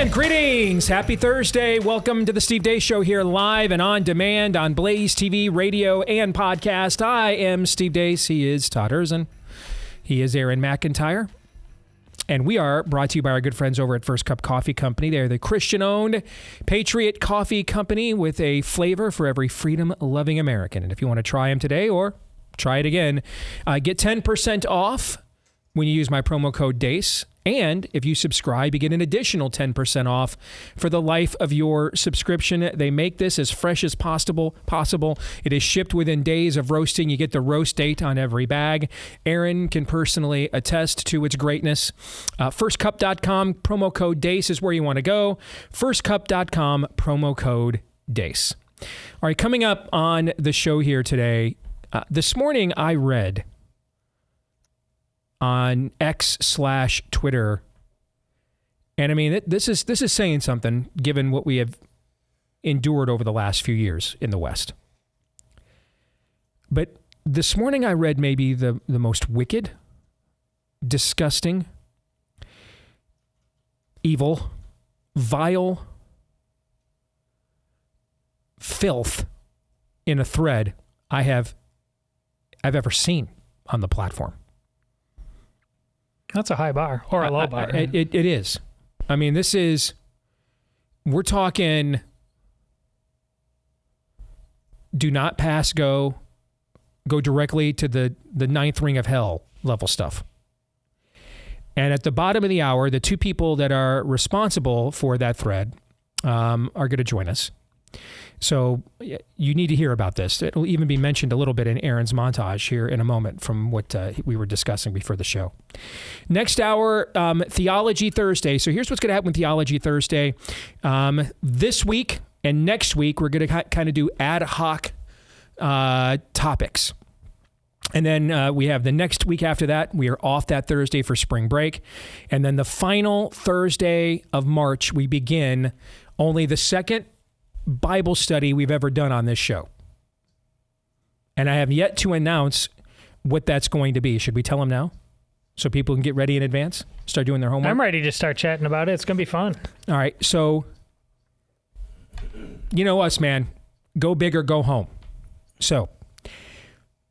And greetings. Happy Thursday. Welcome to the Steve Deace Show here live and on demand on BlazeTV, radio, and podcast. I am Steve Deace. He is Todd Erzin. He is Aaron McIntyre. And we are brought to you by our good friends over at First Cup Coffee Company. They're the Christian-owned Patriot Coffee Company with a flavor for every freedom-loving American. And if you want to try them today or try it again, get 10% off when you use my promo code DACE. And if you subscribe, you get an additional 10% off for the life of your subscription. They make this as fresh as possible. It is shipped within days of roasting. You get the roast date on every bag. Aaron can personally attest to its greatnest. Firstcup.com, promo code DACE is where you want to go. Firstcup.com, promo code DACE. All right, coming up on the show here today, this morning I read on X/Twitter. And I mean, this is saying something given what we have endured over the last few years in the West. But this morning I read maybe the most wicked, disgusting, evil, vile filth in a thread I've ever seen on the platform. That's a high bar or a low bar. It is. I mean, we're talking do not pass go directly to the ninth ring of hell level stuff. And at the bottom of the hour, the two people that are responsible for that thread are going to join us. So you need to hear about this. It'll even be mentioned a little bit in Aaron's montage here in a moment from what we were discussing before the show. Next hour, Theology Thursday. So here's what's going to happen with Theology Thursday. This week and next week, we're going to kind of do ad hoc topics. And then we have the next week after that. We are off that Thursday for spring break. And then the final Thursday of March, we begin only the second Bible study we've ever done on this show. And I have yet to announce what that's going to be. Should we tell them now so people can get ready in advance? Start doing their homework? I'm ready to start chatting about it. It's going to be fun. All right. So, you know us, man. Go big or go home. So,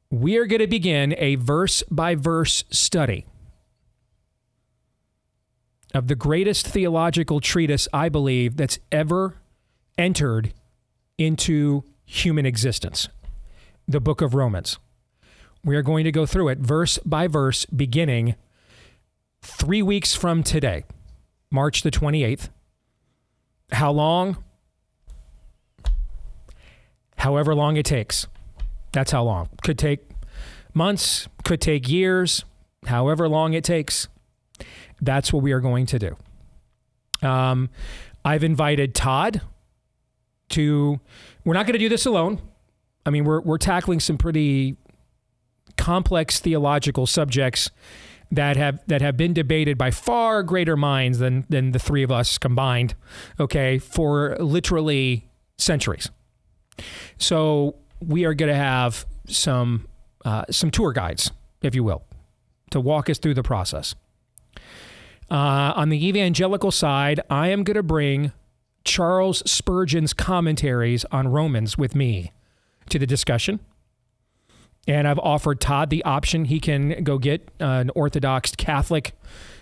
we are going to begin a verse-by-verse study of the greatest theological treatise, I believe, that's ever entered into human existence, the book of Romans. We are going to go through it verse by verse beginning 3 weeks from today, March the 28th. How long? However long it takes. That's how long. Could take months, could take years, however long it takes. That's what we are going to do. I've invited Todd we're not going to do this alone. I mean, we're tackling some pretty complex theological subjects that have been debated by far greater minds than the three of us combined, okay, for literally centuries. So we are going to have some tour guides, if you will, to walk us through the process. On the evangelical side, I am going to bring Charles Spurgeon's commentaries on Romans with me to the discussion. And I've offered Todd the option. He can go get an Orthodox Catholic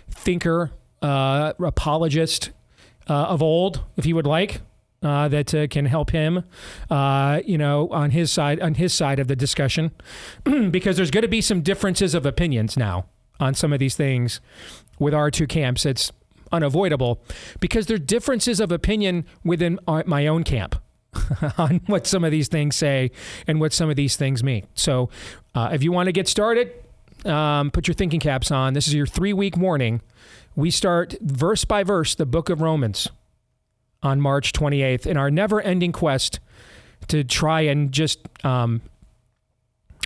thinker, apologist of old, if he would like, that can help him, on his side of the discussion, because there's going to be some differences of opinions now on some of these things with our two camps. It's unavoidable because there are differences of opinion within my own camp on what some of these things say and what some of these things mean. So if you want to get started, put your thinking caps on. This is your 3-week warning. We start verse by verse the book of Romans on March 28th in our never-ending quest to try and just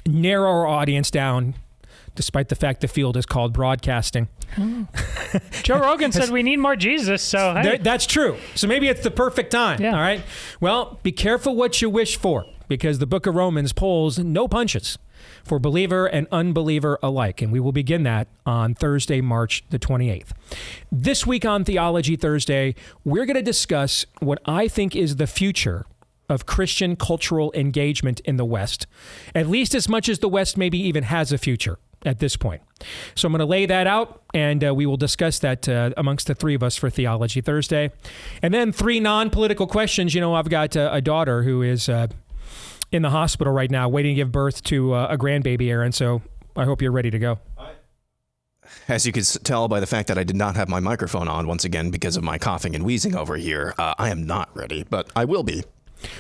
narrow our audience down, despite the fact the field is called broadcasting. Joe Rogan said we need more Jesus, so hey. That's true. So maybe it's the perfect time. Yeah. All right. Well, be careful what you wish for, because the book of Romans pulls no punches. for believer and unbeliever alike. And we will begin that on Thursday, March the 28th. This week on Theology Thursday, we're going to discuss what I think is the future of Christian cultural engagement in the West, at least as much as the West maybe even has a future at this point. So I'm going to lay that out, and we will discuss that amongst the three of us for Theology Thursday. And then 3 non-political questions. You know, I've got a daughter who is in the hospital right now waiting to give birth to a grandbaby, Aaron, so I hope you're ready to go. As you can tell by the fact that I did not have my microphone on once again because of my coughing and wheezing over here, I am not ready, but I will be.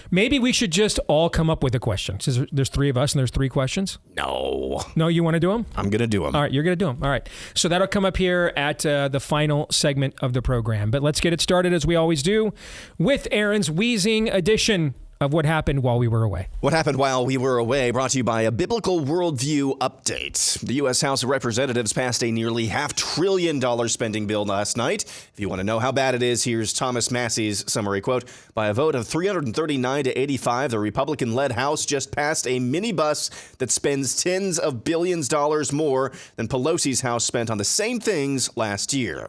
Maybe we should just all come up with a question. There's 3 of us and there's 3 questions. No, you want to do them? I'm going to do them. All right, you're going to do them. All right. So that'll come up here at the final segment of the program. But let's get it started as we always do with Aaron's wheezing edition of what happened while we were away. What happened while we were away, brought to you by a biblical worldview update. The U.S. House of Representatives passed a nearly $500 billion spending bill last night. If you want to know how bad it is, here's Thomas Massey's summary quote. By a vote of 339 to 85, the Republican-led House just passed a minibus that spends tens of billions of dollars more than Pelosi's House spent on the same things last year.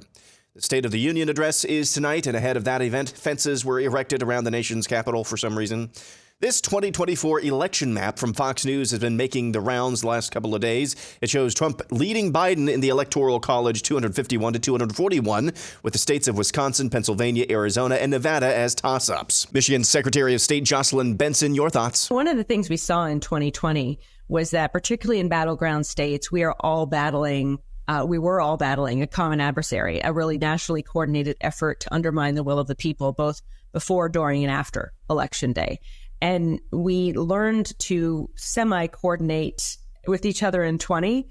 The State of the Union address is tonight, and ahead of that event, fences were erected around the nation's capital for some reason. This 2024 election map from Fox News has been making the rounds the last couple of days. It shows Trump leading Biden in the Electoral College 251 to 241, with the states of Wisconsin, Pennsylvania, Arizona, and Nevada as toss-ups. Michigan Secretary of State Jocelyn Benson, your thoughts? One of the things we saw in 2020 was that, particularly in battleground states, we were all battling a common adversary, a really nationally coordinated effort to undermine the will of the people, both before, during, and after Election Day. And we learned to semi-coordinate with each other in 20.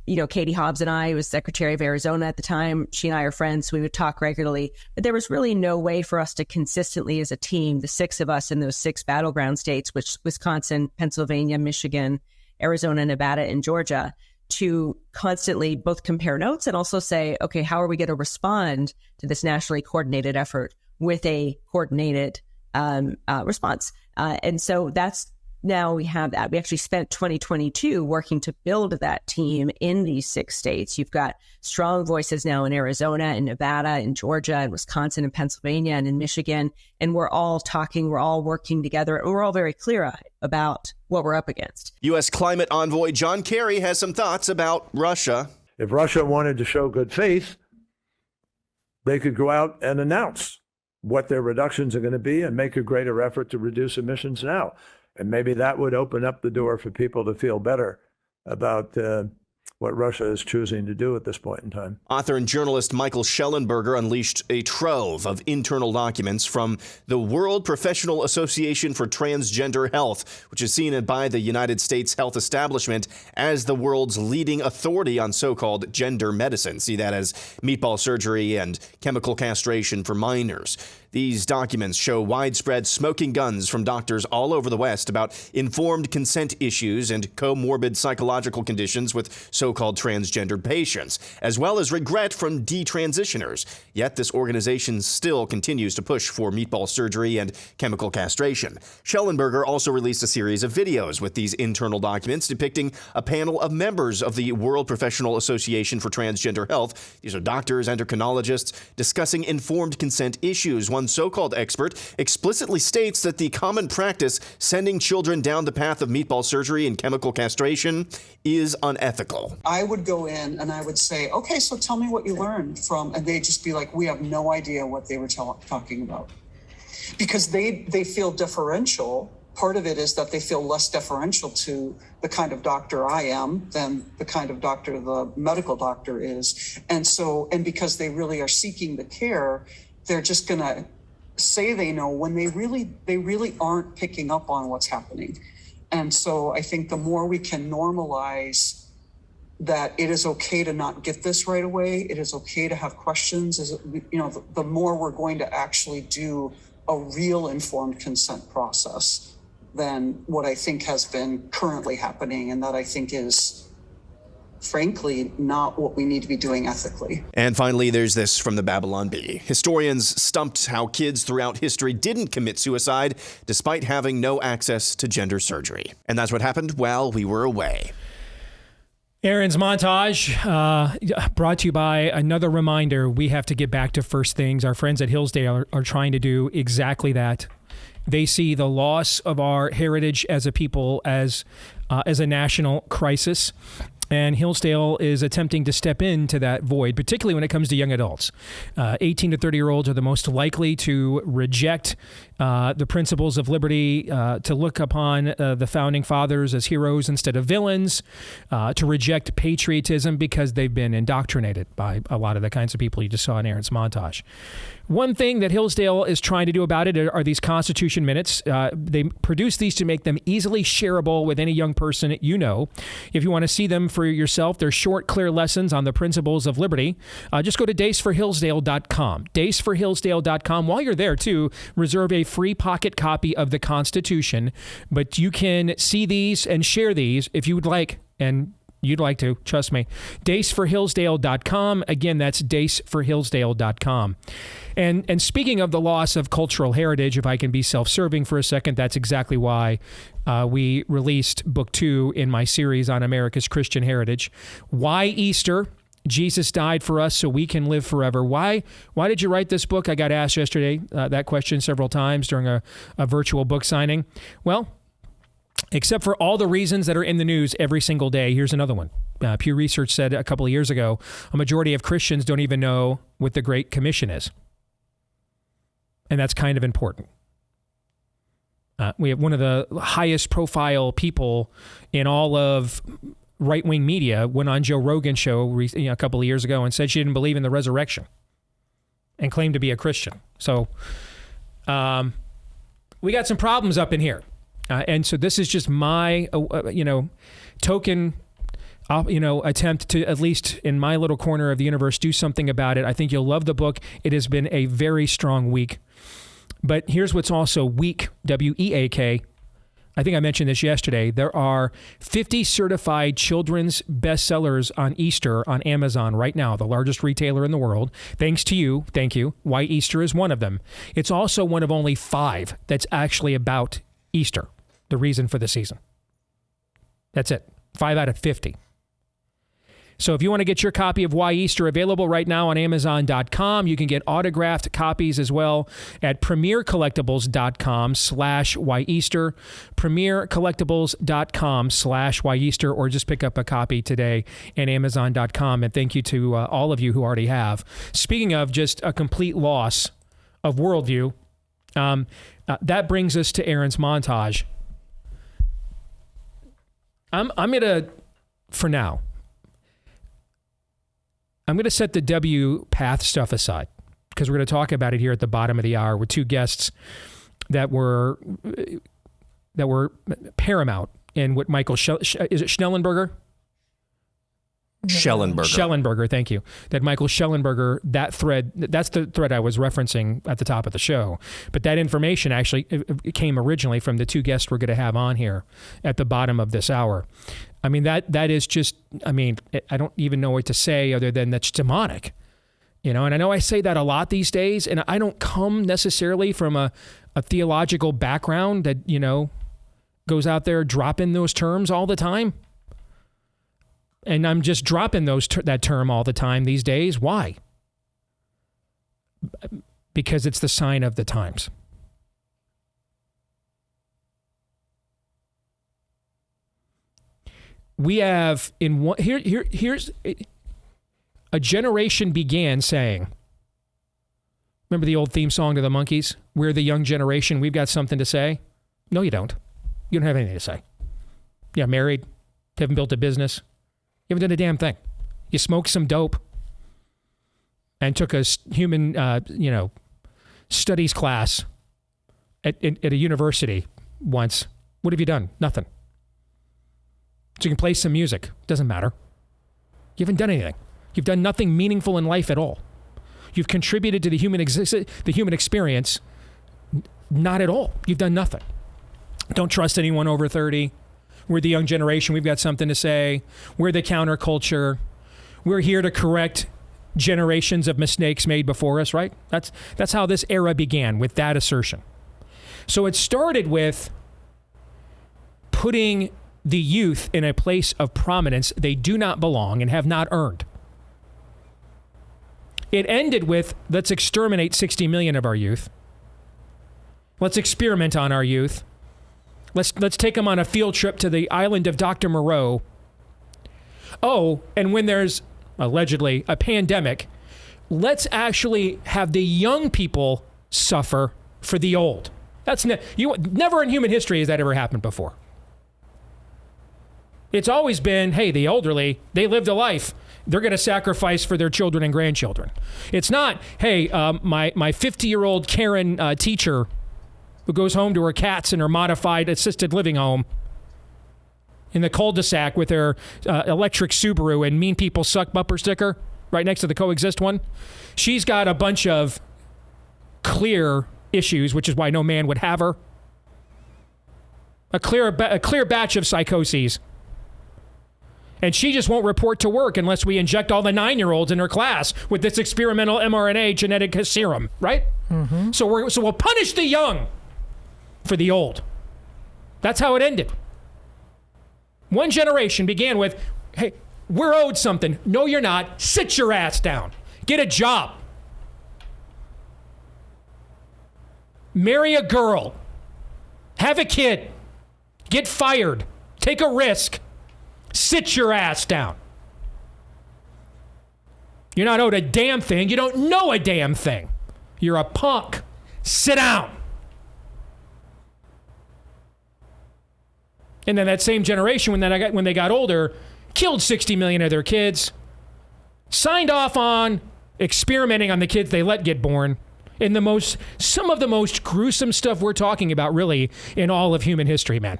You know, Katie Hobbs and I was Secretary of Arizona at the time. She and I are friends, so we would talk regularly. But there was really no way for us to consistently as a team, the 6 of us in those 6 battleground states, which Wisconsin, Pennsylvania, Michigan, Arizona, Nevada, and Georgia, to constantly both compare notes and also say, okay, how are we going to respond to this nationally coordinated effort with a coordinated response? And so now we have that. We actually spent 2022 working to build that team in these 6 states. You've got strong voices now in Arizona and Nevada and Georgia and Wisconsin and Pennsylvania and in Michigan. And we're all talking, we're all working together, and we're all very clear-eyed about what we're up against. U.S. climate envoy John Kerry has some thoughts about Russia. If Russia wanted to show good faith, they could go out and announce what their reductions are going to be and make a greater effort to reduce emissions now. And maybe that would open up the door for people to feel better about what Russia is choosing to do at this point in time. Author and journalist Michael Schellenberger unleashed a trove of internal documents from the World Professional Association for Transgender Health, which is seen by the United States health establishment as the world's leading authority on so-called gender medicine. See that as meatball surgery and chemical castration for minors. These documents show widespread smoking guns from doctors all over the West about informed consent issues and comorbid psychological conditions with so-called transgender patients, as well as regret from detransitioners. Yet this organization still continues to push for meatball surgery and chemical castration. Schellenberger also released a series of videos with these internal documents depicting a panel of members of the World Professional Association for Transgender Health. These are doctors, endocrinologists, discussing informed consent issues. One so-called expert explicitly states that the common practice sending children down the path of meatball surgery and chemical castration is unethical. I would go in and I would say, okay, so tell me what you learned from, and they'd just be like, we have no idea what they were talking about. Because they feel differential. Part of it is that they feel less deferential to the kind of doctor I am than the kind of doctor the medical doctor is. And because they really are seeking the care, they're just going to say they know when they really aren't picking up on what's happening. And so I think the more we can normalize that it is okay to not get this right away, it is okay to have questions, the more we're going to actually do a real informed consent process than what I think has been currently happening, and that I think is frankly, not what we need to be doing ethically. And finally, there's this from the Babylon Bee. Historians stumped how kids throughout history didn't commit suicide despite having no access to gender surgery. And that's what happened while we were away. Aaron's montage brought to you by another reminder. We have to get back to first things. Our friends at Hillsdale are trying to do exactly that. They see the loss of our heritage as a people as a national crisis. And Hillsdale is attempting to step into that void, particularly when it comes to young adults. 18 to 30-year-olds are the most likely to reject the principles of liberty, to look upon the founding fathers as heroes instead of villains, to reject patriotism because they've been indoctrinated by a lot of the kinds of people you just saw in Aaron's montage. One thing that Hillsdale is trying to do about it are these Constitution Minutes. They produce these to make them easily shareable with any young person you know. If you want to see them for yourself, they're short, clear lessons on the principles of liberty. Just go to daceforhillsdale.com. Daceforhillsdale.com. While you're there, too, reserve a free pocket copy of the Constitution. But you can see these and share these if you would like, and you'd like to, trust me. Daceforhillsdale.com. Again, that's daceforhillsdale.com. And speaking of the loss of cultural heritage, if I can be self-serving for a second, that's exactly why we released book 2 in my series on America's Christian heritage. Why Easter? Jesus died for us so we can live forever. Why did you write this book? I got asked yesterday that question several times during a virtual book signing. Well, except for all the reasons that are in the news every single day, here's another one. Pew Research said a couple of years ago, a majority of Christians don't even know what the Great Commission is. And that's kind of important. We have one of the highest profile people in all of right-wing media went on Joe Rogan's show a couple of years ago and said she didn't believe in the resurrection and claimed to be a Christian. So we got some problems up in here. And so this is just my, token, attempt to, at least in my little corner of the universe, do something about it. I think you'll love the book. It has been a very strong week. But here's what's also weak, W-E-A-K. I think I mentioned this yesterday. There are 50 certified children's bestsellers on Easter on Amazon right now, the largest retailer in the world. Thanks to you. Thank you. Why Easter is one of them. It's also one of only 5 that's actually about Easter, the reason for the season. That's it. 5 out of 50. So if you want to get your copy of Why Easter, available right now on Amazon.com. You can get autographed copies as well at premiercollectibles.com/whyeaster, premiercollectibles.com/whyeaster, or just pick up a copy today at Amazon.com. And thank you to all of you who already have. Speaking of just a complete loss of worldview, that brings us to Aaron's montage. I'm going to, for now, I'm going to set the W path stuff aside because we're going to talk about it here at the bottom of the hour with 2 guests that were paramount in what Michael is it Schnellenberger? Schellenberger, thank you. That Michael Schellenberger, that thread, that's the thread I was referencing at the top of the show. But that information actually it came originally from the 2 guests we're going to have on here at the bottom of this hour. I mean, that is just, I don't even know what to say other than that's demonic. And I know I say that a lot these days, and I don't come necessarily from a theological background that, goes out there dropping those terms all the time. And I'm just dropping that term all the time these days. Why? Because it's the sign of the times. We have here's a generation began saying, remember the old theme song to the Monkees? We're the young generation. We've got something to say. No, you don't. You don't have anything to say. You're married. Haven't built a business. You haven't done a damn thing. You smoked some dope and took a human, studies class at a university once. What have you done? Nothing. So you can play some music. Doesn't matter. You haven't done anything. You've done nothing meaningful in life at all. You've contributed to the human experience. Not at all. You've done nothing. Don't trust anyone over 30. We're the young generation. We've got something to say. We're the counterculture. We're here to correct generations of mistakes made before us, right? That's how this era began, with that assertion. So it started with putting the youth in a place of prominence they do not belong and have not earned. It ended with, let's exterminate 60 million of our youth. Let's experiment on our youth. Let's take them on a field trip to the island of Dr. Moreau. Oh, and when there's allegedly a pandemic, let's actually have the young people suffer for the old. That's never in human history has that ever happened before. It's always been, hey, the elderly, they lived a life. They're going to sacrifice for their children and grandchildren. It's not, hey, my 50-year-old Karen teacher who goes home to her cats in her modified assisted living home in the cul-de-sac with her electric Subaru and Mean People Suck bumper sticker right next to the Coexist one. She's got a bunch of clear issues, which is why no man would have her. A clear batch of psychoses. And she just won't report to work unless we inject all the 9-year-olds in her class with this experimental mRNA genetic serum, right? Mm-hmm. So we'll punish the young for the old. That's how it ended. One generation began with, hey, we're owed something. No, you're not. Sit your ass down. Get a job. Marry a girl. Have a kid. Get fired. Take a risk. Sit your ass down. You're not owed a damn thing. You don't know a damn thing. You're a punk. Sit down. And then that same generation, when they got older, killed 60 million of their kids, signed off on experimenting on the kids they let get born in some of the most gruesome stuff we're talking about, really, in all of human history, man.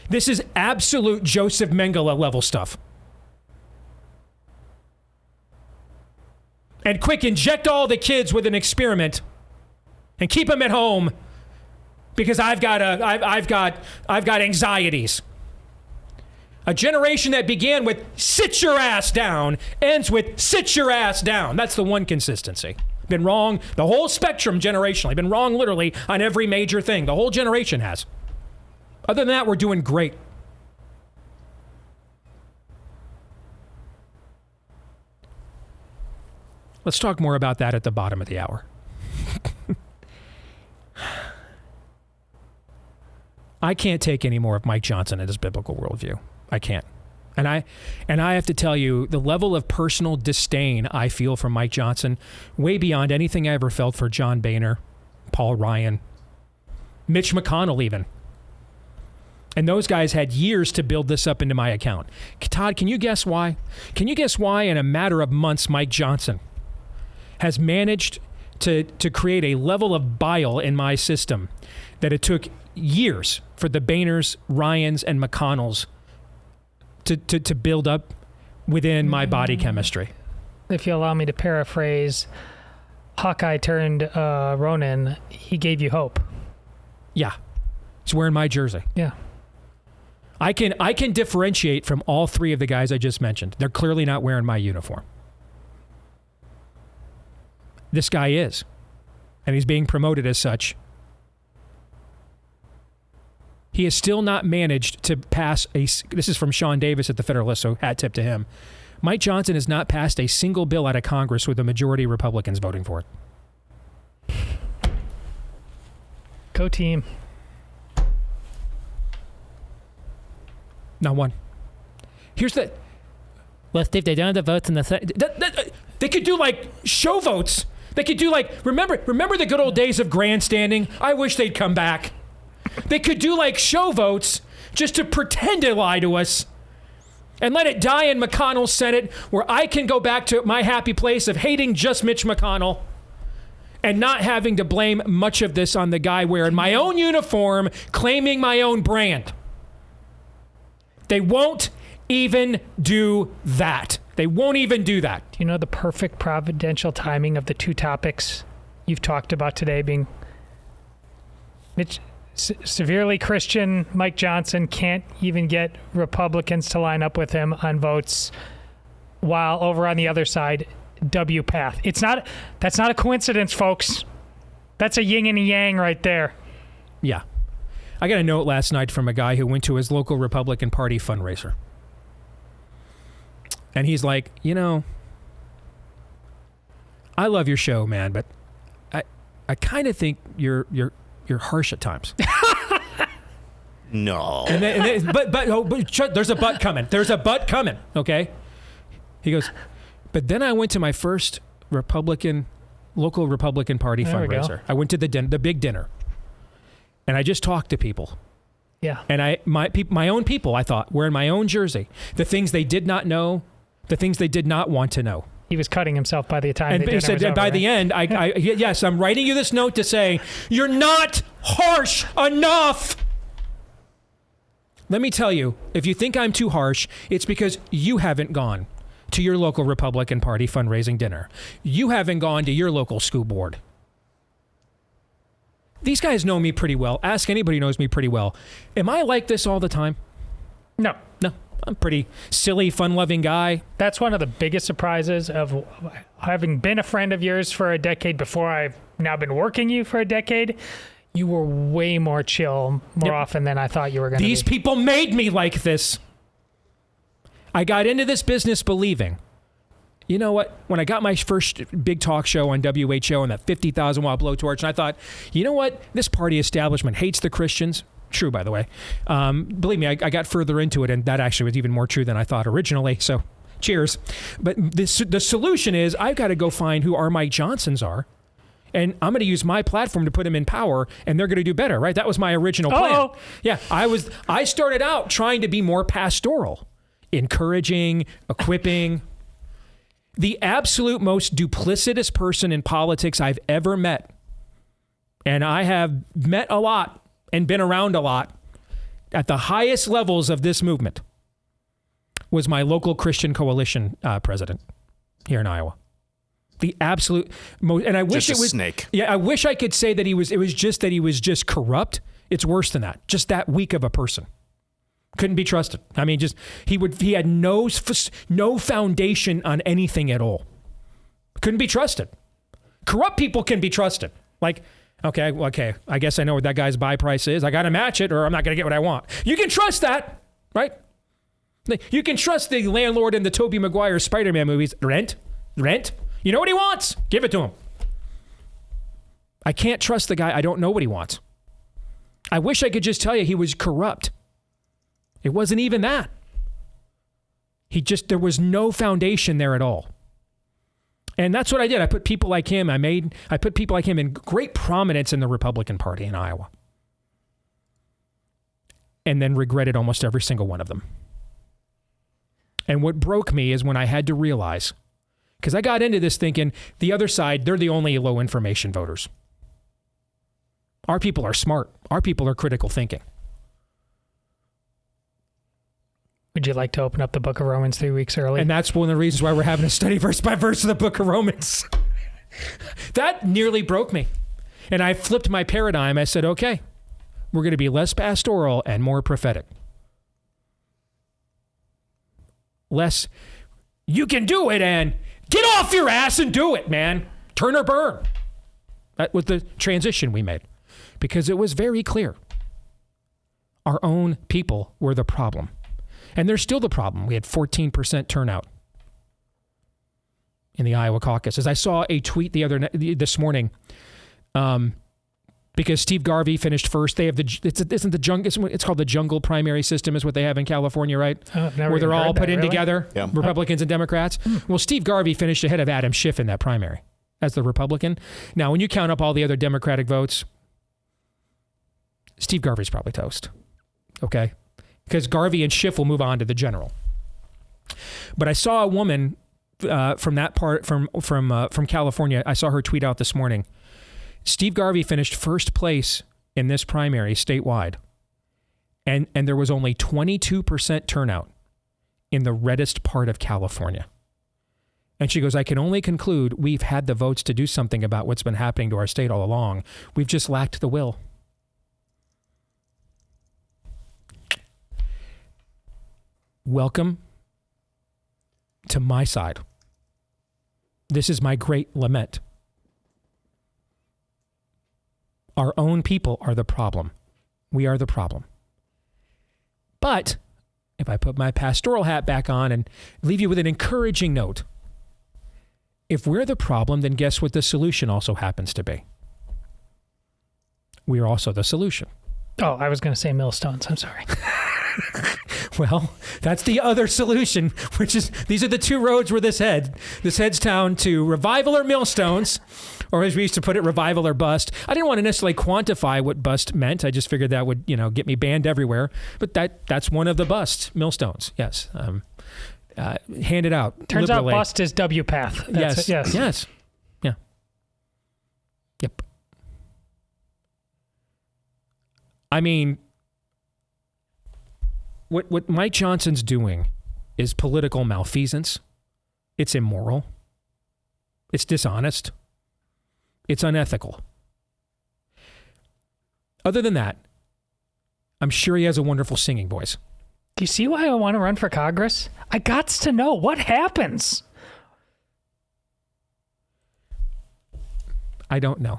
This is absolute Joseph Mengele level stuff. And quick, inject all the kids with an experiment and keep them at home because I've got anxieties. A generation that began with sit your ass down ends with sit your ass down. That's the one consistency. Been wrong the whole spectrum generationally. Been wrong literally on every major thing. The whole generation has. Other than that, we're doing great. Let's talk more about that at the bottom of the hour. I can't take any more of Mike Johnson and his biblical worldview. I can't. And I have to tell you, the level of personal disdain I feel from Mike Johnson, way beyond anything I ever felt for John Boehner, Paul Ryan, Mitch McConnell even. And those guys had years to build this up into my account. Todd, can you guess why? Can you guess why in a matter of months Mike Johnson has managed to create a level of bile in my system that it took years for the Boehners, Ryans, and McConnells to build up within my body chemistry? If you allow me to paraphrase, Hawkeye turned Ronin, he gave you hope. Yeah. He's wearing my jersey. Yeah. I can differentiate from all three of the guys I just mentioned. They're clearly not wearing my uniform. This guy is. And he's being promoted as such. He has still not managed to pass this is from Sean Davis at the Federalist, so hat tip to him. Mike Johnson has not passed a single bill out of Congress with a majority of Republicans voting for it. Go team. Not one. Here's the... Well, Steve, they don't have the votes in the... They could do, like, show votes. They could do, like... Remember the good old days of grandstanding? I wish they'd come back. They could do, like, show votes just to pretend to lie to us and let it die in McConnell's Senate, where I can go back to my happy place of hating just Mitch McConnell and not having to blame much of this on the guy wearing my own uniform, claiming my own brand. They won't even do that. They won't even do that. Do you know the perfect providential timing of the two topics you've talked about today being severely Christian Mike Johnson can't even get Republicans to line up with him on votes, while over on the other side, W Path. That's not a coincidence, folks. That's a yin and a yang right there. Yeah. I got a note last night from a guy who went to his local Republican Party fundraiser. And he's like, I love your show, man, but I kind of think you're harsh at times. No. But there's a but coming. There's a but coming, okay? He goes, but then I went to my first local Republican Party fundraiser. I went to the big dinner. And I just talked to people. Yeah. And my own people, I thought, wearing my own jersey. The things they did not know, the things they did not want to know. He was cutting himself by the time. And he said, by the end, yes, I'm writing you this note to say, you're not harsh enough. Let me tell you, if you think I'm too harsh, it's because you haven't gone to your local Republican Party fundraising dinner. You haven't gone to your local school board. These guys know me pretty well. Ask anybody who knows me pretty well. Am I like this all the time? No. I'm a pretty silly, fun-loving guy. That's one of the biggest surprises of having been a friend of yours for a decade before I've now been working you for a decade. You were way more chill more often than I thought you were going to be. These people made me like this. I got into this business believing, you know what? When I got my first big talk show on WHO and that 50,000-watt blowtorch, and I thought, you know what? This party establishment hates the Christians. True, by the way. Believe me, I got further into it, and that actually was even more true than I thought originally. So, cheers. But the solution is I've got to go find who our Mike Johnsons are, and I'm going to use my platform to put them in power, and they're going to do better, right? That was my original plan. Uh-oh. Yeah, I started out trying to be more pastoral, encouraging, equipping. The absolute most duplicitous person in politics I've ever met, and I have met a lot and been around a lot at the highest levels of this movement, was my local Christian coalition president here in Iowa. The absolute most, and I wish it was snake. Yeah, I wish I could say that it was just corrupt. It's worse than that. Just that weak of a person. Couldn't be trusted. I mean, he had no foundation on anything at all. Couldn't be trusted. Corrupt people can be trusted. Like, okay, I guess I know what that guy's buy price is. I got to match it or I'm not going to get what I want. You can trust that, right? You can trust the landlord in the Tobey Maguire Spider-Man movies. Rent. You know what he wants? Give it to him. I can't trust the guy. I don't know what he wants. I wish I could just tell you he was corrupt. It wasn't even that. There was no foundation there at all. And that's what I did. I put people like him, I put people like him in great prominence in the Republican Party in Iowa. And then regretted almost every single one of them. And what broke me is when I had to realize, because I got into this thinking, the other side, they're the only low information voters. Our people are smart. Our people are critical thinking. Would you like to open up the book of Romans 3 weeks early? And that's one of the reasons why we're having a study verse by verse of the book of Romans. That nearly broke me. And I flipped my paradigm. I said, okay, we're going to be less pastoral and more prophetic. Less, you can do it and get off your ass and do it, man. Turn or burn. That was the transition we made. Because it was very clear. Our own people were the problem. And they're still the problem. We had 14% turnout in the Iowa caucuses. I saw a tweet this morning, because Steve Garvey finished first. They have it's called the jungle primary system is what they have in California, right? Where they're all put in together, yeah. Republicans and Democrats. Well, Steve Garvey finished ahead of Adam Schiff in that primary as the Republican. Now, when you count up all the other Democratic votes, Steve Garvey's probably toast. Okay? Because Garvey and Schiff will move on to the general. But I saw a woman from California. I saw her tweet out this morning. Steve Garvey finished first place in this primary statewide, and there was only 22% turnout in the reddest part of California. And she goes, I can only conclude we've had the votes to do something about what's been happening to our state all along. We've just lacked the will. welcome to my side. This is my great lament. Our own people are the problem. We are the problem. But if I put my pastoral hat back on and leave you with an encouraging note, if we're the problem, then guess what the solution also happens to be? We are also the solution. Oh, I was going to say millstones. I'm sorry. Well, that's the other solution, which is these are the two roads where this heads down to revival or millstones, or as we used to put it, revival or bust. I didn't want to necessarily quantify what bust meant. I just figured that would, get me banned everywhere. But that's one of the busts, millstones. Yes. Hand it out. Turns liberally. out bust is W path. Yes. Yes. Yeah. Yep. I mean, what Mike Johnson's doing is political malfeasance. It's immoral. It's dishonest. It's unethical. Other than that, I'm sure he has a wonderful singing voice. Do you see why I want to run for Congress? I gots to know what happens. I don't know.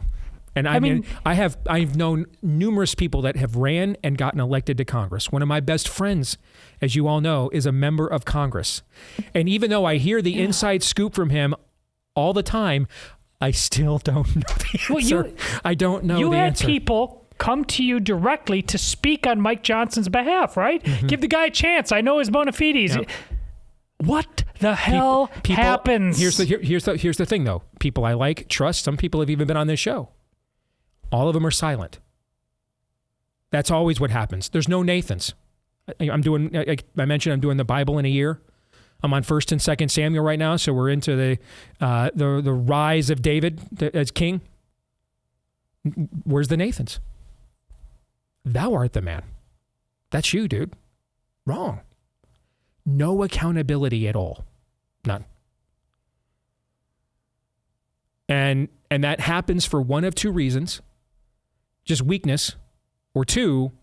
And I mean, I've known numerous people that have ran and gotten elected to Congress. One of my best friends, as you all know, is a member of Congress. And even though I hear the inside scoop from him all the time, I still don't know the answer. Well, I don't know the You had answer. people come to you directly to speak on Mike Johnson's behalf, right? Mm-hmm. Give the guy a chance. I know his bona fides. Yep. What the hell happens? Here's the thing, though. People I like, trust. Some people have even been on this show. All of them are silent. That's always what happens. There's no Nathans. I mentioned I'm doing the Bible in a year. I'm on 1st and 2nd Samuel right now, so we're into the rise of David as king. Where's the Nathans? Thou art the man. That's you, dude. Wrong. No accountability at all. None. And that happens for one of two reasons. Just weakness, or two,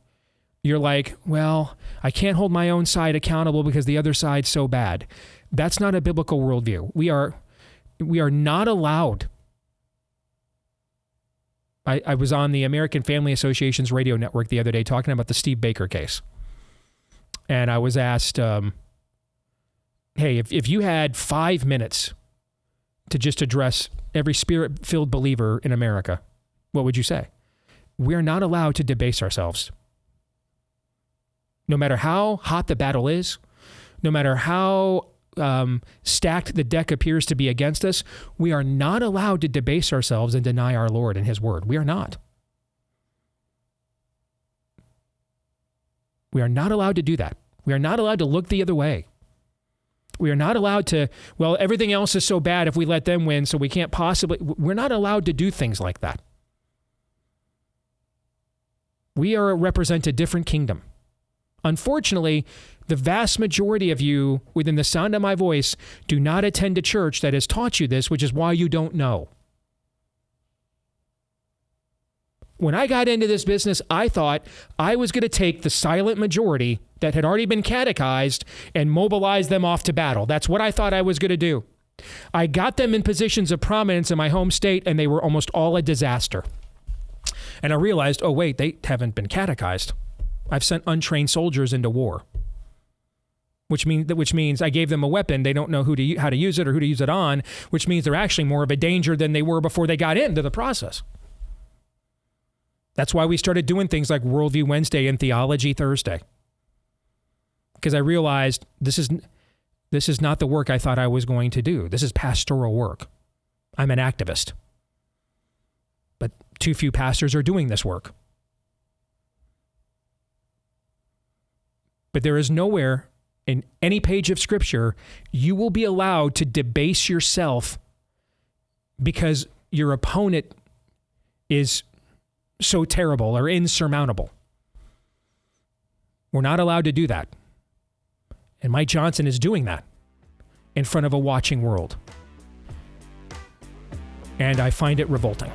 you're like, well, I can't hold my own side accountable because the other side's so bad. That's not a biblical worldview. We are not allowed. I was on the American Family Association's radio network the other day talking about the Steve Baker case. And I was asked, hey, if you had 5 minutes to just address every spirit-filled believer in America, what would you say? We're not allowed to debase ourselves. No matter how hot the battle is, no matter how stacked the deck appears to be against us, we are not allowed to debase ourselves and deny our Lord and His word. We are not. We are not allowed to do that. We are not allowed to look the other way. We are not allowed to, well, everything else is so bad if we let them win, so we can't possibly, we're not allowed to do things like that. We represent a different kingdom. Unfortunately, the vast majority of you within the sound of my voice do not attend a church that has taught you this, which is why you don't know. When I got into this business, I thought I was going to take the silent majority that had already been catechized and mobilize them off to battle. That's what I thought I was going to do. I got them in positions of prominence in my home state, and they were almost all a disaster. And I realized, oh, wait, they haven't been catechized. I've sent untrained soldiers into war, which means I gave them a weapon. They don't know how to use it or who to use it on, which means they're actually more of a danger than they were before they got into the process. That's why we started doing things like Worldview Wednesday and Theology Thursday, because I realized this is not the work I thought I was going to do. This is pastoral work. I'm an activist. But too few pastors are doing this work. But there is nowhere in any page of Scripture you will be allowed to debase yourself because your opponent is so terrible or insurmountable. We're not allowed to do that. And Mike Johnson is doing that in front of a watching world. And I find it revolting.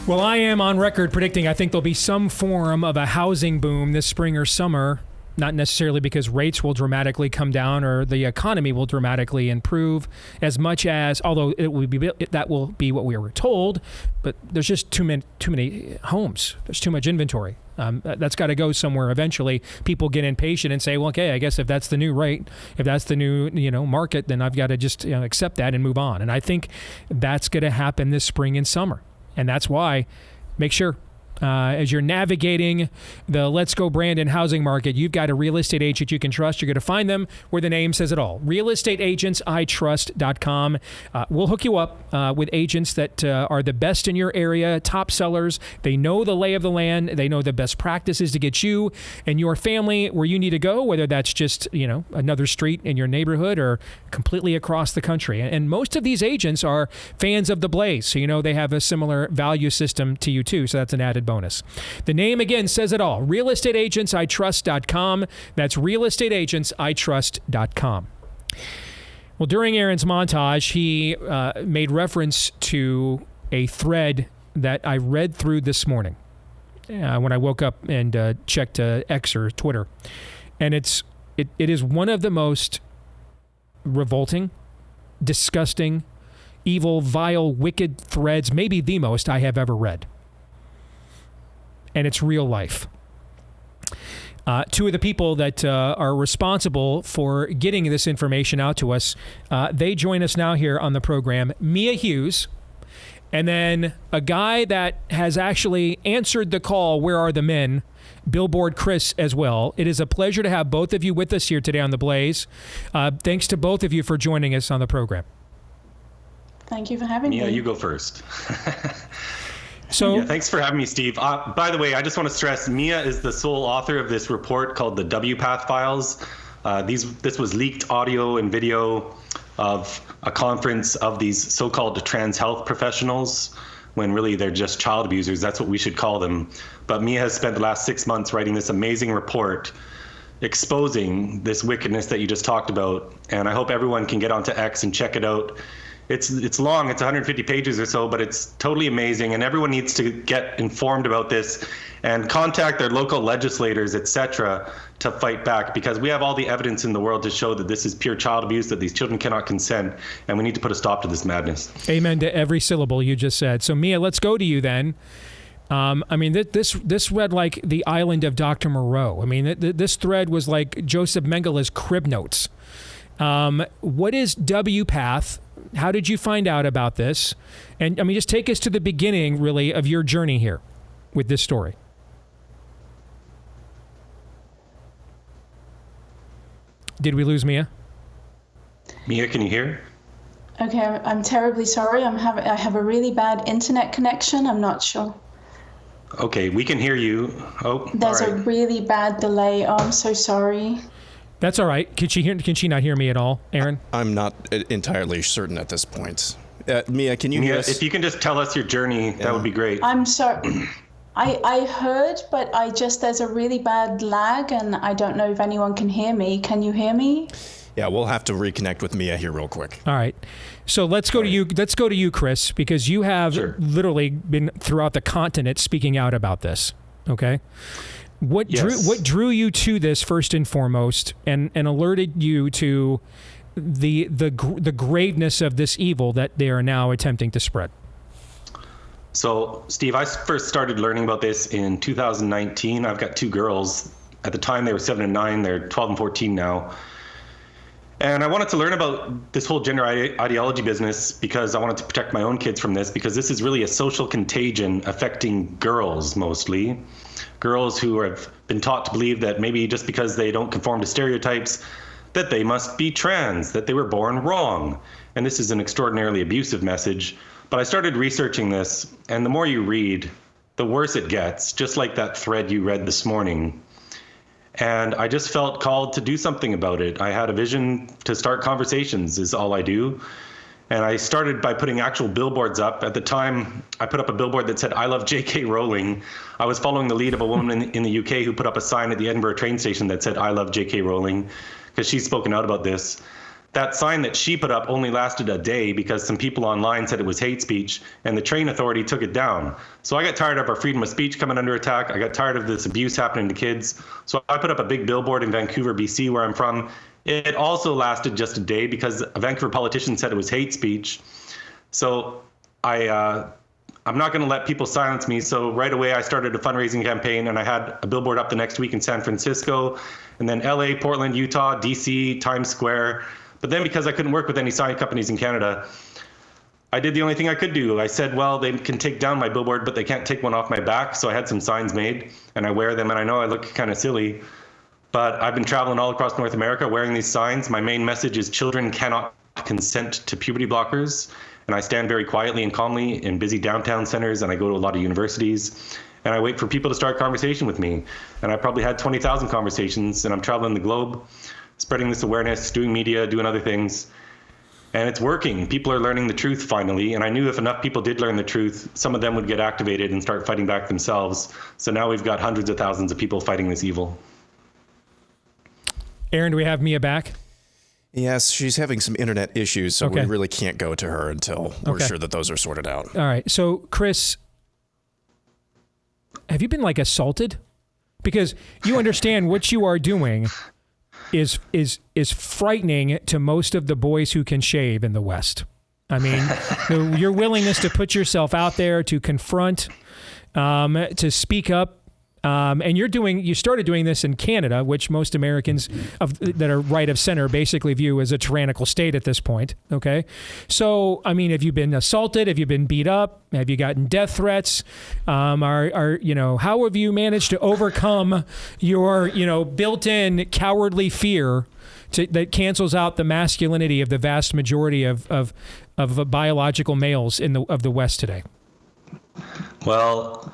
Well, I am on record predicting I think there'll be some form of a housing boom this spring or summer, not necessarily because rates will dramatically come down or the economy will dramatically improve as much as, although that will be what we were told, but there's just too many homes. There's too much inventory. That's got to go somewhere eventually. People get impatient and say, well, okay, I guess if that's the new rate, if that's the new market, then I've got to just accept that and move on. And I think that's going to happen this spring and summer. And that's why make sure as you're navigating the Let's Go Brandon housing market, you've got a real estate agent you can trust. You're going to find them where the name says it all. realestateagentsitrust.com. We'll hook you up with agents that are the best in your area, top sellers. They know the lay of the land. They know the best practices to get you and your family where you need to go, whether that's just, another street in your neighborhood or completely across the country. And most of these agents are fans of the Blaze. So, they have a similar value system to you too. So that's an added bonus. The name again says it all. realestateagentsitrust.com. That's realestateagentsitrust.com. Well, during Aaron's montage, he made reference to a thread that I read through this morning when I woke up and checked X or Twitter. And it is one of the most revolting, disgusting, evil, vile, wicked threads, maybe the most I have ever read. And it's real life. Two of the people that are responsible for getting this information out to us, they join us now here on the program. Mia Hughes, and then a guy that has actually answered the call, Where Are the Men? Billboard Chris as well. It is a pleasure to have both of you with us here today on The Blaze. Thanks to both of you for joining us on the program. Thank you for having me. Mia, you go first. So, thanks for having me, Steve. By the way, I just want to stress, Mia is the sole author of this report called the WPATH Files. This was leaked audio and video of a conference of these so-called trans health professionals, when really they're just child abusers. That's what we should call them. But Mia has spent the last 6 months writing this amazing report exposing this wickedness that you just talked about. And I hope everyone can get onto X and check it out. It's long, it's 150 pages or so, but it's totally amazing, and everyone needs to get informed about this and contact their local legislators, etc., to fight back, because we have all the evidence in the world to show that this is pure child abuse, that these children cannot consent, and we need to put a stop to this madness. Amen to every syllable you just said. So Mia, let's go to you then. This read like the island of Dr. Moreau. This thread was like Joseph Mengele's crib notes. What is WPATH? How did you find out about this? And just take us to the beginning, really, of your journey here with this story. Did we lose Mia? Mia, can you hear? Okay, I'm terribly sorry. I have a really bad internet connection. I'm not sure. Okay, we can hear you. Oh, there's a really bad delay. Oh, I'm so sorry. That's all right. Can she not hear me at all, Aaron? I'm not entirely certain at this point. Mia, can you hear us? If you can just tell us your journey, that would be great. I'm sorry. I heard, but there's a really bad lag, and I don't know if anyone can hear me. Can you hear me? Yeah, we'll have to reconnect with Mia here real quick. All right. So let's go to you. Let's go to you, Chris, because you have literally been throughout the continent speaking out about this. Okay. What drew you to this first and foremost, and alerted you to the graveness of this evil that they are now attempting to spread? So, Steve, I first started learning about this in 2019. I've got two girls. At the time, they were 7 and 9. They're 12 and 14 now. And I wanted to learn about this whole gender ideology business because I wanted to protect my own kids from this, because this is really a social contagion affecting girls mostly. Girls who have been taught to believe that maybe just because they don't conform to stereotypes, that they must be trans, that they were born wrong. And this is an extraordinarily abusive message. But I started researching this, and the more you read, the worse it gets, just like that thread you read this morning. And I just felt called to do something about it. I had a vision to start conversations, is all I do. And I started by putting actual billboards up. At the time, I put up a billboard that said, I love J.K. Rowling. I was following the lead of a woman in the UK who put up a sign at the Edinburgh train station that said, I love J.K. Rowling, because she's spoken out about this. that sign that she put up only lasted a day because some people online said it was hate speech, and the train authority took it down. So I got tired of our freedom of speech coming under attack. I got tired of this abuse happening to kids. So I put up a big billboard in Vancouver, BC, where I'm from. It also lasted just a day because a Vancouver politician said it was hate speech. So I'm not going to let people silence me. So right away, I started a fundraising campaign, and I had a billboard up the next week in San Francisco, and then LA, Portland, Utah, DC, Times Square. But then because I couldn't work with any sign companies in Canada, I did the only thing I could do. I said, well, they can take down my billboard, but they can't take one off my back. So I had some signs made, and I wear them, and I know I look kind of silly, but I've been traveling all across North America wearing these signs. My main message is children cannot consent to puberty blockers. And I stand very quietly and calmly in busy downtown centers, and I go to a lot of universities, and I wait for people to start conversation with me. And I probably had 20,000 conversations, and I'm traveling the globe, spreading this awareness, doing media, doing other things. And it's working. People are learning the truth finally. And I knew if enough people did learn the truth, some of them would get activated and start fighting back themselves. So now we've got hundreds of thousands of people fighting this evil. Aaron, do we have Mia back? Yes, she's having some internet issues, so Okay. we really can't go to her until we're sure that those are sorted out. All right. So, Chris, have you been like assaulted? Because you understand what you are doing is frightening to most of the boys who can shave in the West. I mean, your willingness to put yourself out there, to confront, to speak up. And you started doing this in Canada, which most Americans that are right of center basically view as a tyrannical state at this point. Okay. So, I mean, have you been assaulted? Have you been beat up? Have you gotten death threats? How have you managed to overcome your, built-in cowardly fear that cancels out the masculinity of the vast majority of biological males of the West today? Well,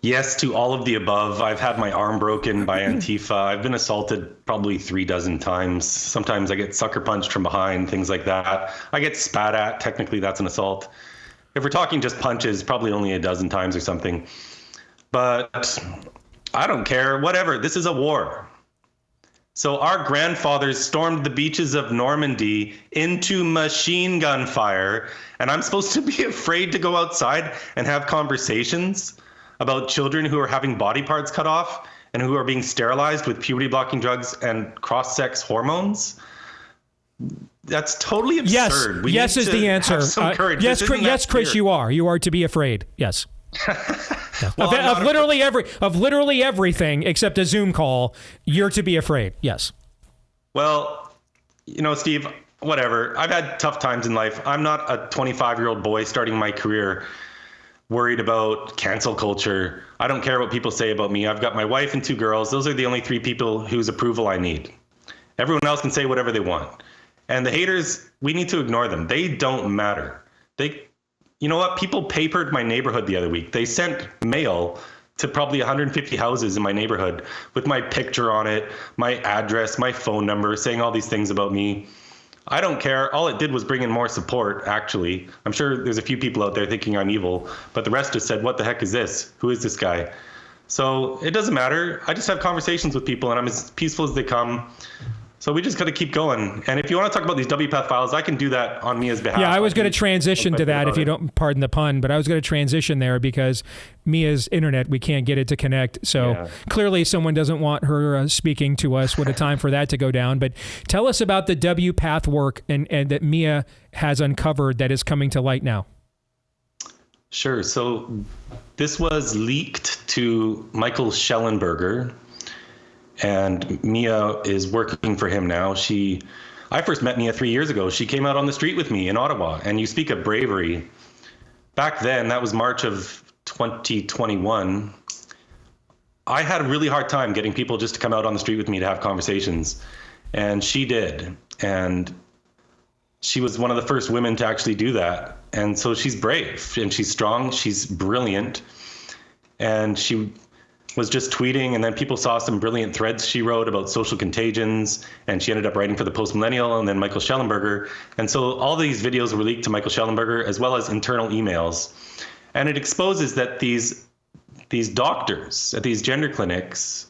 yes to all of the above. I've had my arm broken by Antifa. I've been assaulted probably 36 times. Sometimes I get sucker punched from behind, things like that. I get spat at. Technically, that's an assault. If we're talking just punches, probably only 12 times or something. But I don't care. Whatever. This is a war. So our grandfathers stormed the beaches of Normandy into machine gun fire, and I'm supposed to be afraid to go outside and have conversations about children who are having body parts cut off and who are being sterilized with puberty-blocking drugs and cross-sex hormones? That's totally absurd. Yes is the answer. Have some courage. Yes, Chris, you are. You are to be afraid. Yes. Well, of literally everything except a Zoom call, you're to be afraid. Yes. Well, Steve, whatever. I've had tough times in life. I'm not a 25-year-old boy starting my career worried about cancel culture. I don't care what people say about me. I've got my wife and 2 girls. Those are the only 3 people whose approval I need. Everyone else can say whatever they want. And the haters, we need to ignore them. They don't matter. You know what? People papered my neighborhood the other week. They sent mail to probably 150 houses in my neighborhood with my picture on it, my address, my phone number, saying all these things about me. I don't care. All it did was bring in more support, actually. I'm sure there's a few people out there thinking I'm evil, but the rest just said, what the heck is this? Who is this guy? So it doesn't matter. I just have conversations with people, and I'm as peaceful as they come. So we just got to keep going. And if you want to talk about these WPATH files, I can do that on Mia's behalf. Yeah, I was going to transition to that, if you don't pardon the pun, but I was going to transition there because Mia's internet, we can't get it to connect. So Clearly someone doesn't want her speaking to us. What a time for that to go down. But tell us about the WPATH work and that Mia has uncovered that is coming to light now. Sure. So this was leaked to Michael Schellenberger, and Mia is working for him now. I first met Mia 3 years ago. She came out on the street with me in Ottawa, and you speak of bravery. Back then, that was March of 2021. I had a really hard time getting people just to come out on the street with me to have conversations, and she did. And she was one of the first women to actually do that. And so she's brave, and she's strong, she's brilliant, and she was just tweeting, and then people saw some brilliant threads she wrote about social contagions, and she ended up writing for the Post Millennial and then Michael Schellenberger. And so all these videos were leaked to Michael Schellenberger, as well as internal emails. And it exposes that these doctors at these gender clinics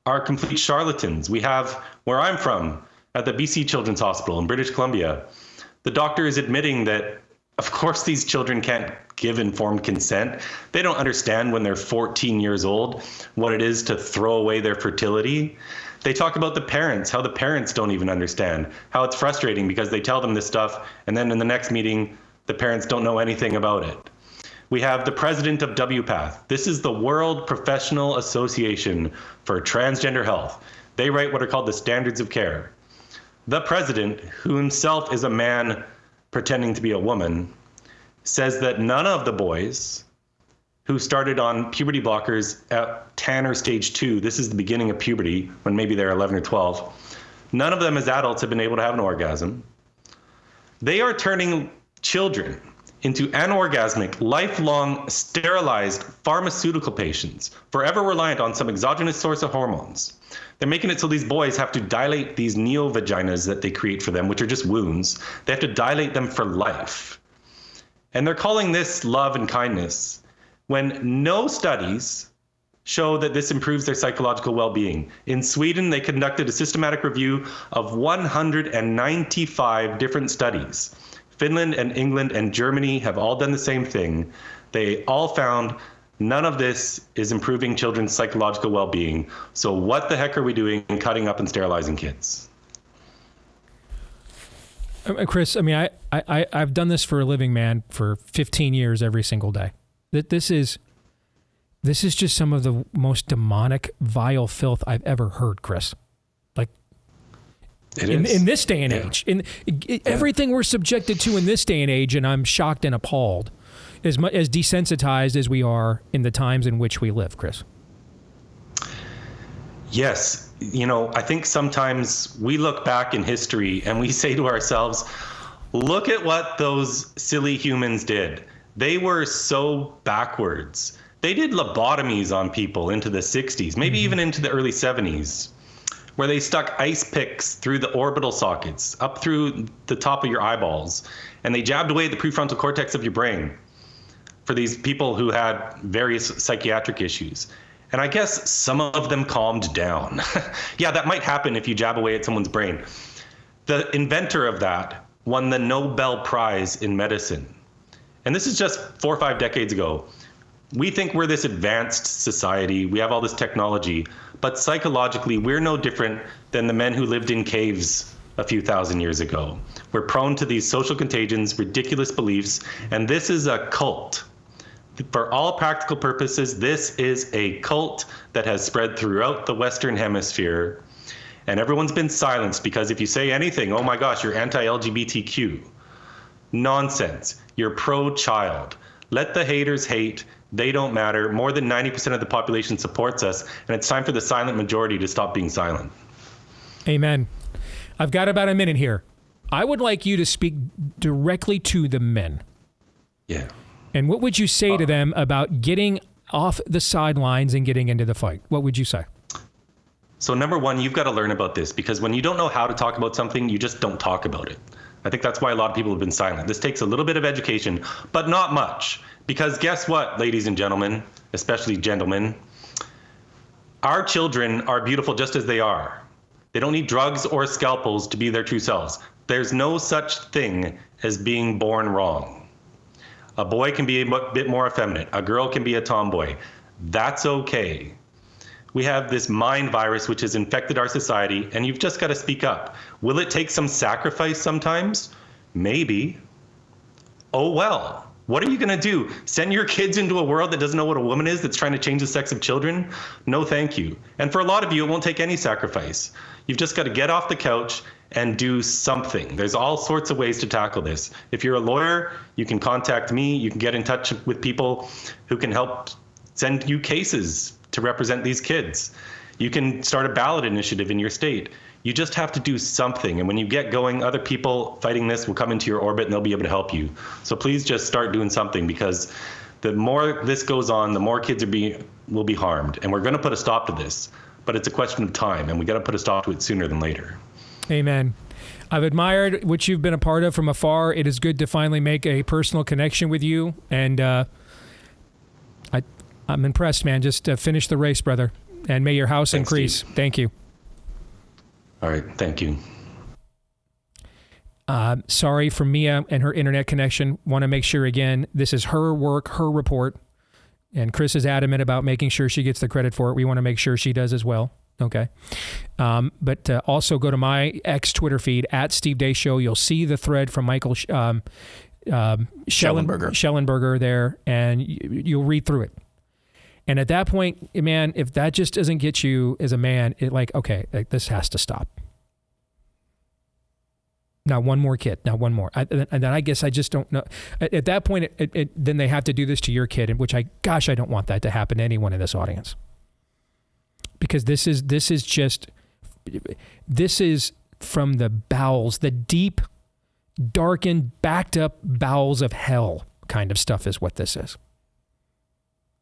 are complete charlatans. We have, where I'm from, at the BC Children's Hospital in British Columbia. The doctor is admitting that, of course, these children can't give informed consent. They don't understand when they're 14 years old what it is to throw away their fertility. They talk about the parents, how the parents don't even understand, how it's frustrating because they tell them this stuff, and then in the next meeting, the parents don't know anything about it. We have the president of WPATH. This is the World Professional Association for Transgender Health. They write what are called the standards of care. The president, who himself is a man pretending to be a woman, says that none of the boys who started on puberty blockers at Tanner stage 2, this is the beginning of puberty, when maybe they're 11 or 12, none of them as adults have been able to have an orgasm. They are turning children into anorgasmic, lifelong, sterilized pharmaceutical patients, forever reliant on some exogenous source of hormones. They're making it so these boys have to dilate these neo-vaginas that they create for them, which are just wounds. They have to dilate them for life. And they're calling this love and kindness, when no studies show that this improves their psychological well-being. In Sweden, they conducted a systematic review of 195 different studies. Finland and England and Germany have all done the same thing. They all found none of this is improving children's psychological well-being. So what the heck are we doing in cutting up and sterilizing kids? Chris, I mean, I've done this for a living, man, for 15 years every single day. This is just some of the most demonic, vile filth I've ever heard, Chris. Like, in this day and age, everything we're subjected to in this day and age, and I'm shocked and appalled, as desensitized as we are in the times in which we live, Chris. Yes. You know, I think sometimes we look back in history and we say to ourselves, look at what those silly humans did. They were so backwards. They did lobotomies on people into the 60s, maybe even into the early 70s, where they stuck ice picks through the orbital sockets, up through the top of your eyeballs, and they jabbed away the prefrontal cortex of your brain for these people who had various psychiatric issues. And I guess some of them calmed down. Yeah, that might happen if you jab away at someone's brain. The inventor of that won the Nobel Prize in medicine. And this is just 4 or 5 decades ago. We think we're this advanced society. We have all this technology. But psychologically, we're no different than the men who lived in caves a few thousand years ago. We're prone to these social contagions, ridiculous beliefs, and this is a cult. For all practical purposes, this is a cult that has spread throughout the Western Hemisphere. And everyone's been silenced because if you say anything, oh my gosh, you're anti-LGBTQ. Nonsense. You're pro-child. Let the haters hate. They don't matter. More than 90% of the population supports us, and it's time for the silent majority to stop being silent. Amen. I've got about a minute here. I would like you to speak directly to the men. Yeah. And what would you say to them about getting off the sidelines and getting into the fight? What would you say? So number one, you've got to learn about this, because when you don't know how to talk about something, you just don't talk about it. I think that's why a lot of people have been silent. This takes a little bit of education, but not much. Because guess what, ladies and gentlemen, especially gentlemen, our children are beautiful just as they are. They don't need drugs or scalpels to be their true selves. There's no such thing as being born wrong. A boy can be a bit more effeminate. A girl can be a tomboy. That's okay. We have this mind virus which has infected our society, and you've just got to speak up. Will it take some sacrifice sometimes? Maybe. Oh well. What are you going to do? Send your kids into a world that doesn't know what a woman is, that's trying to change the sex of children? No, thank you. And for a lot of you, it won't take any sacrifice. You've just got to get off the couch and do something. There's all sorts of ways to tackle this. If you're a lawyer, you can contact me. You can get in touch with people who can help send you cases to represent these kids. You can start a ballot initiative in your state. You just have to do something. And when you get going, other people fighting this will come into your orbit and they'll be able to help you. So please just start doing something, because the more this goes on, the more kids will be harmed. And we're going to put a stop to this, but it's a question of time, and we got to put a stop to it sooner than later. Amen. I've admired what you've been a part of from afar. It is good to finally make a personal connection with you. And I'm impressed, man. Just finish the race, brother. And may your house increase. Steve. Thank you. All right. Thank you. Sorry for Mia and her internet connection. Want to make sure, again, this is her work, her report. And Chris is adamant about making sure she gets the credit for it. We want to make sure she does as well. Okay. But also go to my X Twitter feed at Steve Deace Show. You'll see the thread from Michael Schellenberger there, and you'll read through it. And at that point, man, if that just doesn't get you as a man, this has to stop. Now one more kid. Now one more. And then I guess I just don't know. At that point, then they have to do this to your kid, which I don't want that to happen to anyone in this audience. Because this is from the bowels, the deep, darkened, backed up bowels of hell kind of stuff is what this is.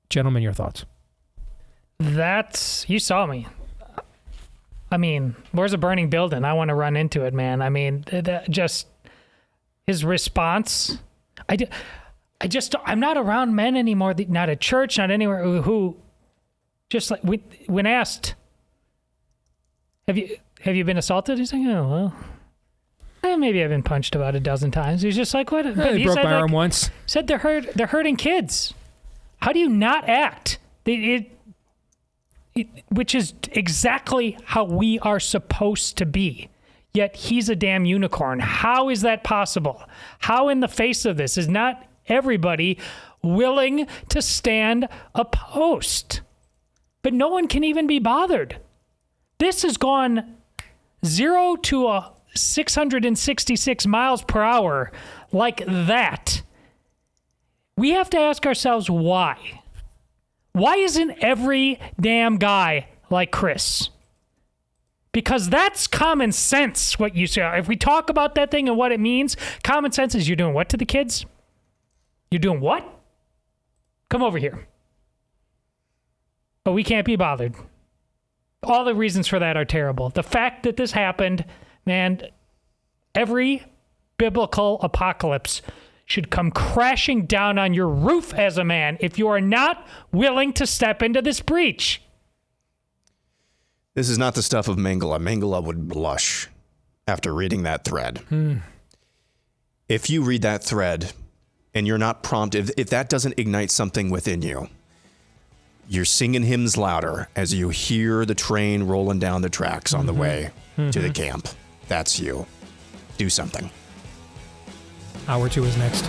Gentlemen, your thoughts? You saw me. I mean, where's a burning building? I want to run into it, man. I mean, just his response. I'm not around men anymore. Not at church, not anywhere. Who, just like when asked, have you been assaulted? He's like, oh well, maybe I've been punched about a dozen times. He's just like, what? He broke my arm once. Said they're hurting kids. How do you not act? Which is exactly how we are supposed to be. Yet he's a damn unicorn. How is that possible? How in the face of this is not everybody willing to stand a post? But no one can even be bothered. This has gone 0 to 666 miles per hour like that. We have to ask ourselves why. Why isn't every damn guy like Chris? Because that's common sense, what you say. If we talk about that thing and what it means, common sense is you're doing what to the kids? You're doing what? Come over here. But we can't be bothered. All the reasons for that are terrible. The fact that this happened, man, every biblical apocalypse should come crashing down on your roof as a man if you are not willing to step into this breach. This is not the stuff of Mengele. Mengele would blush after reading that thread. If you read that thread and you're not prompted, if that doesn't ignite something within you, you're singing hymns louder as you hear the train rolling down the tracks on the way to the camp. That's you. Do something. Hour 2 is next.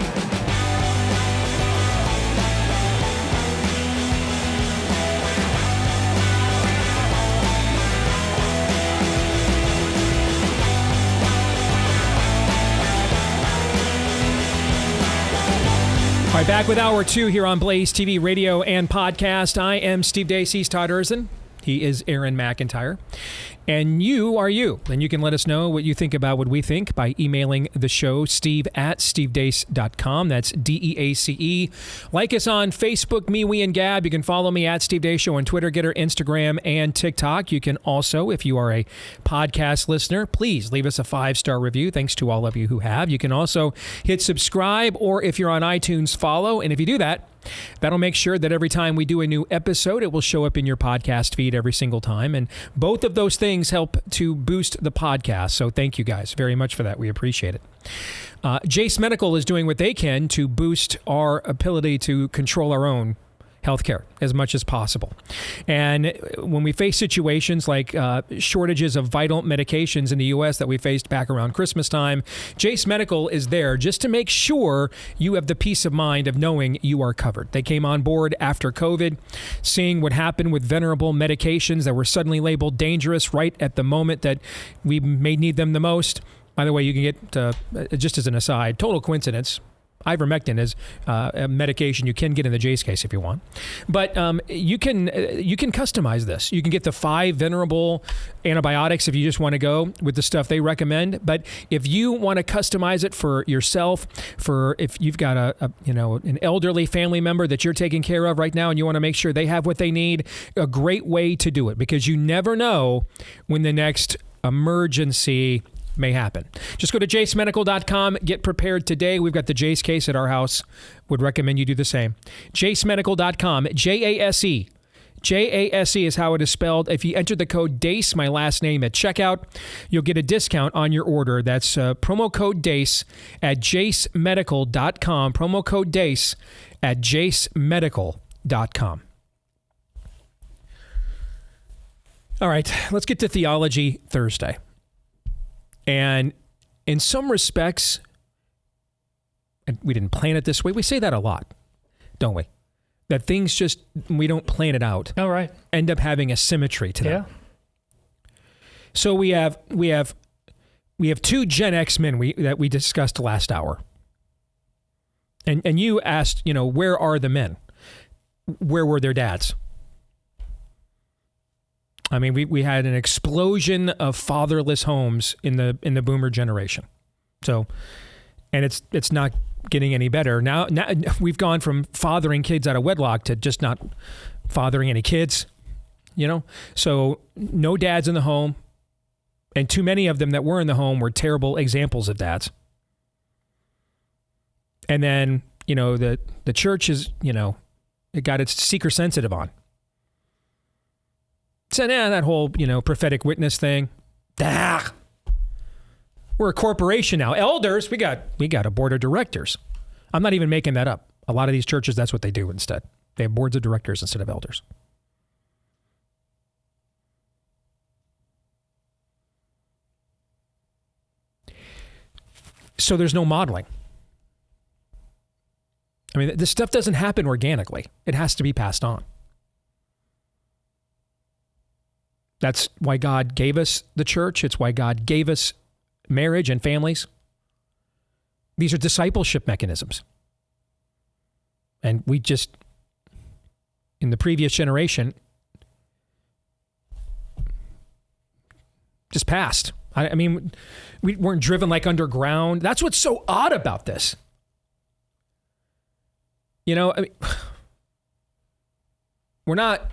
All right, back with Hour 2 here on Blaze TV, radio, and podcast. I am Steve Deace. He's Todd Erzin. He is Aaron McIntyre. And you are you. And you can let us know what you think about what we think by emailing the show, steve@stevedeace.com. That's DEACE. Like us on Facebook, Me, We, and Gab. You can follow me at Steve Deace Show on Twitter, Getter, Instagram, and TikTok. You can also, if you are a podcast listener, please leave us a 5-star review. Thanks to all of you who have. You can also hit subscribe, or if you're on iTunes, follow. And if you do that, that'll make sure that every time we do a new episode, it will show up in your podcast feed every single time. And both of those things help to boost the podcast. So thank you guys very much for that. We appreciate it. Jace Medical is doing what they can to boost our ability to control our own healthcare as much as possible. And when we face situations like shortages of vital medications in the U.S. that we faced back around Christmas time, Jace Medical is there just to make sure you have the peace of mind of knowing you are covered. They came on board after COVID, seeing what happened with venerable medications that were suddenly labeled dangerous right at the moment that we may need them the most. By the way, you can get, just as an aside, total coincidence, ivermectin is a medication you can get in the Jace case if you want. But you can customize this. You can get the 5 venerable antibiotics if you just want to go with the stuff they recommend. But if you want to customize it for yourself, for if you've got an elderly family member that you're taking care of right now and you want to make sure they have what they need, a great way to do it, because you never know when the next emergency may happen. Just go to jacemedical.com. Get prepared today. We've got the Jace case at our house. Would recommend you do the same. jacemedical.com. JASE is how it is spelled. If you enter the code DACE, my last name, at checkout, you'll get a discount on your order. That's promo code DACE at jacemedical.com. Promo code DACE at jacemedical.com. All right, let's get to Theology Thursday. And in some respects, and we didn't plan it this way. We say that a lot, don't we? That things just, we don't plan it out. All right. End up having a symmetry to them. Yeah. So we have two Gen X men that we discussed last hour. And you asked, where are the men? Where were their dads? I mean, we had an explosion of fatherless homes in the boomer generation. So, and it's not getting any better. Now we've gone from fathering kids out of wedlock to just not fathering any kids, So no dads in the home, and too many of them that were in the home were terrible examples of dads. And then, the church is, it got its seeker sensitive on. So that whole, prophetic witness thing. We're a corporation now. Elders, we got a board of directors. I'm not even making that up. A lot of these churches, that's what they do instead. They have boards of directors instead of elders. So there's no modeling. I mean, this stuff doesn't happen organically. It has to be passed on. That's why God gave us the church. It's why God gave us marriage and families. These are discipleship mechanisms. And we just, in the previous generation, just passed. I mean, we weren't driven like underground. That's what's so odd about this. We're not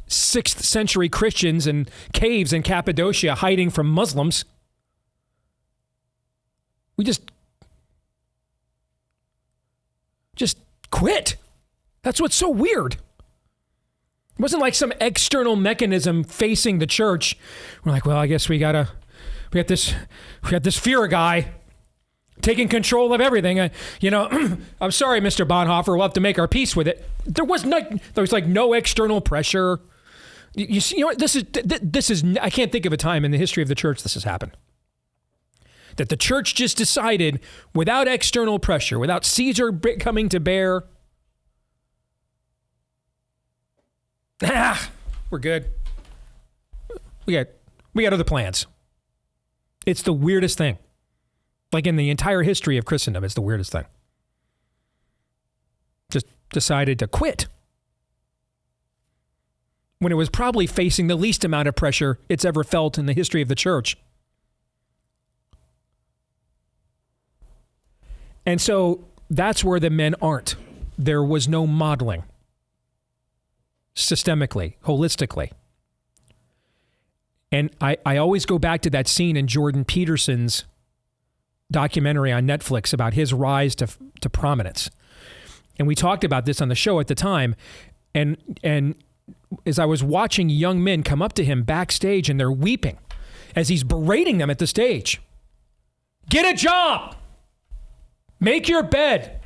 6th century Christians in caves in Cappadocia hiding from Muslims. We just quit. That's what's so weird. It wasn't like some external mechanism facing the church. We're like, well, I guess we got this fear guy taking control of everything. I'm sorry, Mr. Bonhoeffer, we'll have to make our peace with it. There was no external pressure. You see, what this is. I can't think of a time in the history of the church this has happened. That the church just decided, without external pressure, without Caesar coming to bear, we're good. We got other plans. It's the weirdest thing. Like in the entire history of Christendom, it's the weirdest thing. Just decided to quit when it was probably facing the least amount of pressure it's ever felt in the history of the church. And so that's where the men aren't. There was no modeling systemically, holistically. And I always go back to that scene in Jordan Peterson's documentary on Netflix about his rise to prominence. And we talked about this on the show at the time. And as I was watching young men come up to him backstage and they're weeping as he's berating them at the stage. Get a job! Make your bed.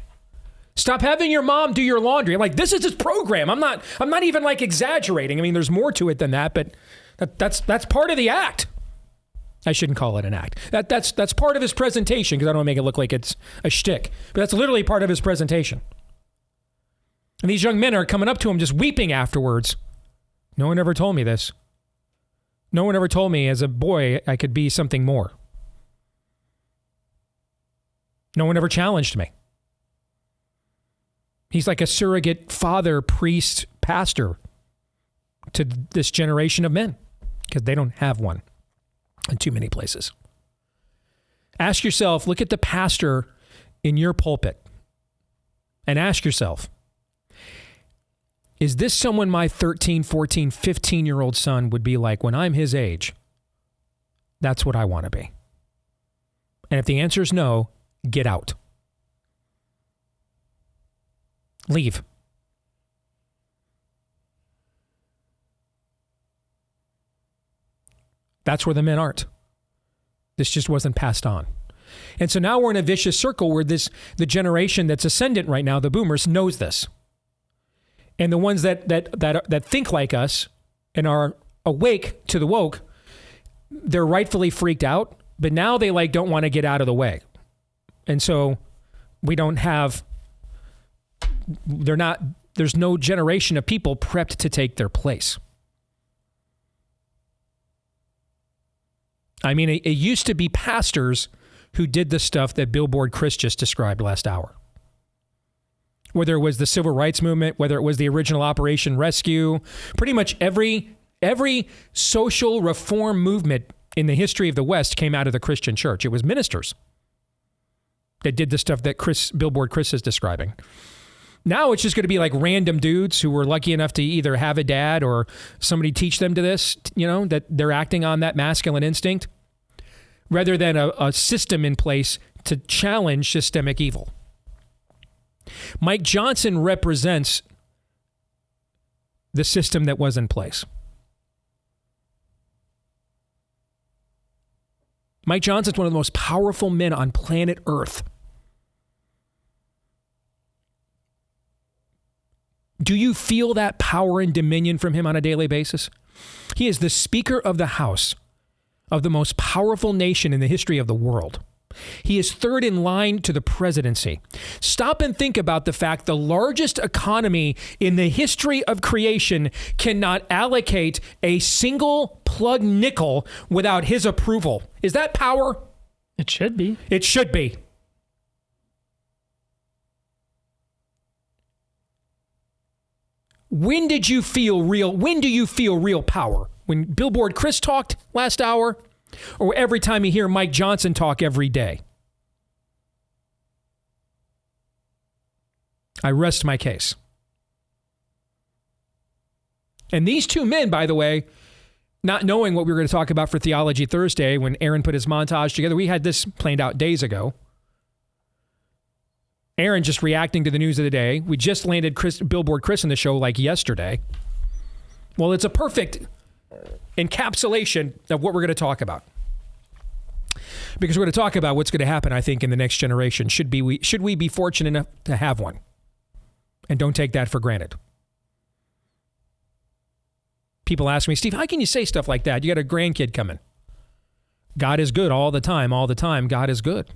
Stop having your mom do your laundry. I'm like, this is his program. I'm not even like exaggerating. I mean, there's more to it than that, but that's part of the act. I shouldn't call it an act. That's part of his presentation, because I don't want to make it look like it's a shtick. But that's literally part of his presentation. And these young men are coming up to him just weeping afterwards. No one ever told me this. No one ever told me as a boy I could be something more. No one ever challenged me. He's like a surrogate father, priest, pastor to this generation of men, because they don't have one in too many places. Ask yourself, look at the pastor in your pulpit and ask yourself, is this someone my 13, 14, 15-year-old son would be like when I'm his age? That's what I want to be. And if the answer is no, get out. Leave. That's where the men aren't. This just wasn't passed on. And so now we're in a vicious circle where the generation that's ascendant right now, the boomers, knows this. And the ones that think like us and are awake to the woke, they're rightfully freaked out, but now they don't want to get out of the way. And so we don't have, there's no generation of people prepped to take their place. I mean, it used to be pastors who did the stuff that Billboard Chris just described last hour. Whether it was the civil rights movement, whether it was the original Operation Rescue, pretty much every social reform movement in the history of the West came out of the Christian church. It was ministers that did the stuff that Billboard Chris is describing. Now it's just going to be like random dudes who were lucky enough to either have a dad or somebody teach them to this, that they're acting on that masculine instinct, rather than a system in place to challenge systemic evil. Mike Johnson represents the system that was in place. Mike Johnson's one of the most powerful men on planet Earth. Do you feel that power and dominion from him on a daily basis? He is the Speaker of the House of the most powerful nation in the history of the world. He is third in line to the presidency. Stop and think about the fact the largest economy in the history of creation cannot allocate a single plug nickel without his approval. Is that power? It should be. It should be. When do you feel real power? When Billboard Chris talked last hour? Or every time you hear Mike Johnson talk every day? I rest my case. And these two men, by the way, not knowing what we were going to talk about for Theology Thursday, when Aaron put his montage together, we had this planned out days ago. Aaron just reacting to the news of the day. We just landed Billboard Chris in the show yesterday. Well, it's a perfect encapsulation of what we're going to talk about. Because we're going to talk about what's going to happen, I think, in the next generation. Should we be fortunate enough to have one? And don't take that for granted. People ask me, Steve, how can you say stuff like that? You got a grandkid coming. God is good all the time. All the time, God is good.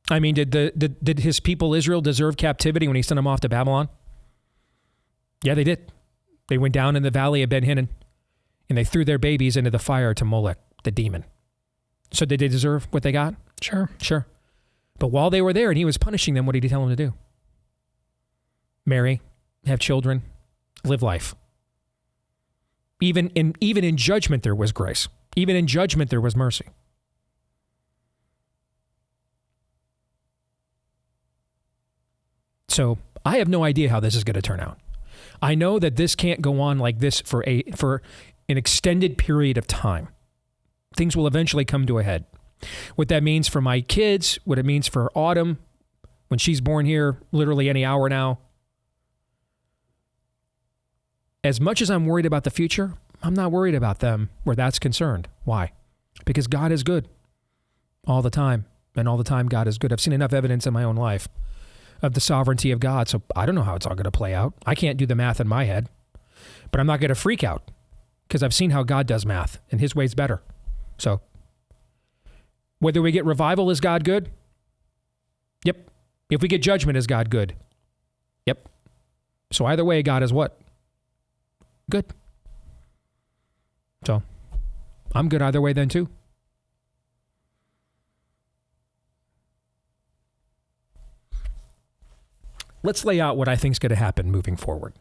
I mean, did his people Israel deserve captivity when he sent them off to Babylon? Yeah, they did. They went down in the valley of Ben Hinnom and they threw their babies into the fire to Molech, the demon. So did they deserve what they got? Sure. But while they were there and he was punishing them, what did he tell them to do? Marry, have children, live life. Even in judgment, there was grace. Even in judgment, there was mercy. So I have no idea how this is going to turn out. I know that this can't go on like this for an extended period of time. Things will eventually come to a head. What that means for my kids, what it means for Autumn, when she's born here, literally any hour now. As much as I'm worried about the future, I'm not worried about them where that's concerned. Why? Because God is good all the time, and all the time God is good. I've seen enough evidence in my own life of the sovereignty of God, so I don't know how it's all going to play out. I can't do the math in my head, but I'm not going to freak out because I've seen how God does math, and his way's better. So whether we get revival, is God good? Yep. If we get judgment, is God good? Yep. So either way, God is what? Good. So I'm good either way then too. Let's lay out what I think is going to happen moving forward.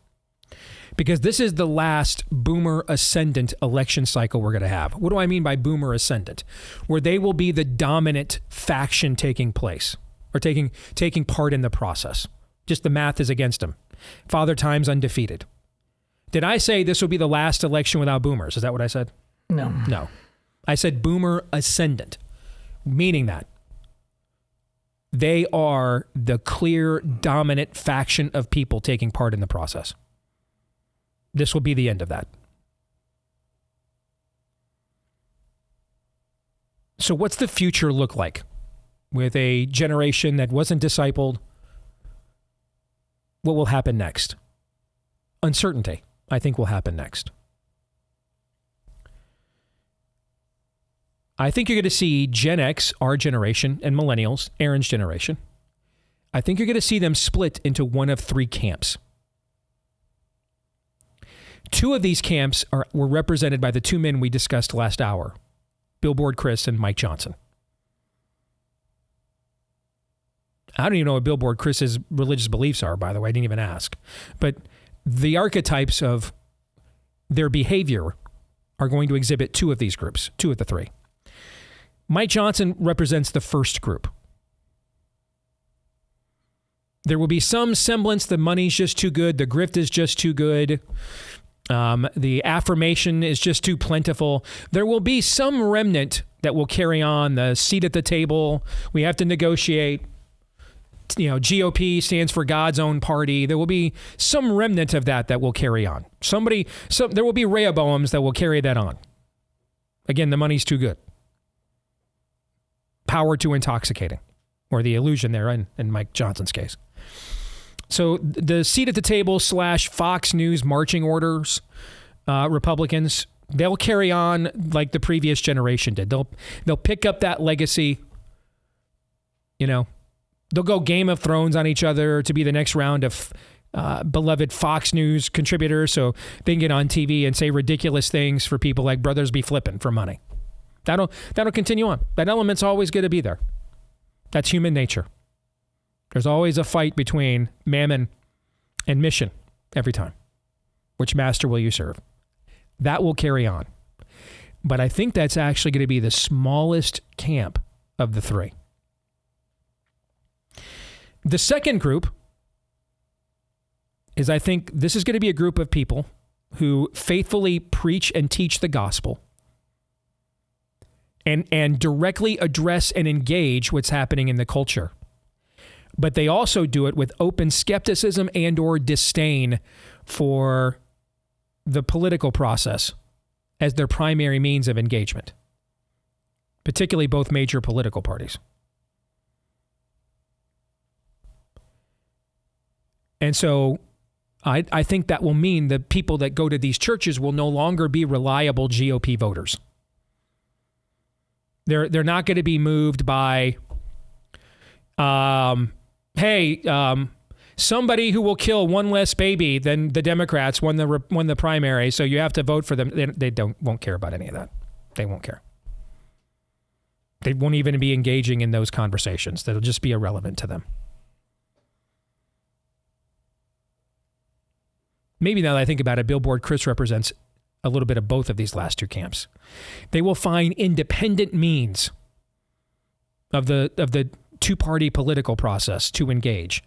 Because this is the last boomer ascendant election cycle we're going to have. What do I mean by boomer ascendant? Where they will be the dominant faction taking place or taking part in the process. Just the math is against them. Father Time's undefeated. Did I say this will be the last election without boomers? Is that what I said? No. I said boomer ascendant, meaning that they are the clear dominant faction of people taking part in the process. this will be the end of that. So what's the future look like with a generation that wasn't discipled? What will happen next? Uncertainty, I think, will happen next. I think you're going to see Gen X, our generation, and millennials, Aaron's generation. I think you're going to see them split into one of three camps. Two of these camps were represented by the two men we discussed last hour, Billboard Chris and Mike Johnson. I don't even know what Billboard Chris's religious beliefs are, by the way. I didn't even ask. But the archetypes of their behavior are going to exhibit two of these groups, two of the three. Mike Johnson represents the first group. There will be some semblance the money's just too good, the grift is just too good, the affirmation is just too plentiful. There will be some remnant that will carry on the seat at the table. We have to negotiate. GOP stands for God's own party. There will be some remnant of that will carry on. There will be Rehoboams that will carry that on. Again, the money's too good. Power too intoxicating, or the illusion there in Mike Johnson's case. So the seat at the table / Fox News marching orders, Republicans, they'll carry on like the previous generation did. They'll pick up that legacy. They'll go Game of Thrones on each other to be the next round of beloved Fox News contributors, so they can get on TV and say ridiculous things for people like Brothers Be Flippin' for money. That'll continue on. That element's always going to be there. That's human nature. There's always a fight between mammon and mission every time. Which master will you serve? That will carry on. But I think that's actually going to be the smallest camp of the three. The second group is, I think this is going to be a group of people who faithfully preach and teach the gospel and directly address and engage what's happening in the culture. But they also do it with open skepticism and or disdain for the political process as their primary means of engagement, particularly both major political parties. And so I think that will mean that people that go to these churches will no longer be reliable GOP voters. They're not going to be moved by, somebody who will kill one less baby than the Democrats won the primary, so you have to vote for them. They won't care about any of that. They won't care. They won't even be engaging in those conversations. That'll just be irrelevant to them. Maybe now that I think about it, Billboard Chris represents a little bit of both of these last two camps. They will find independent means of the two-party political process to engage.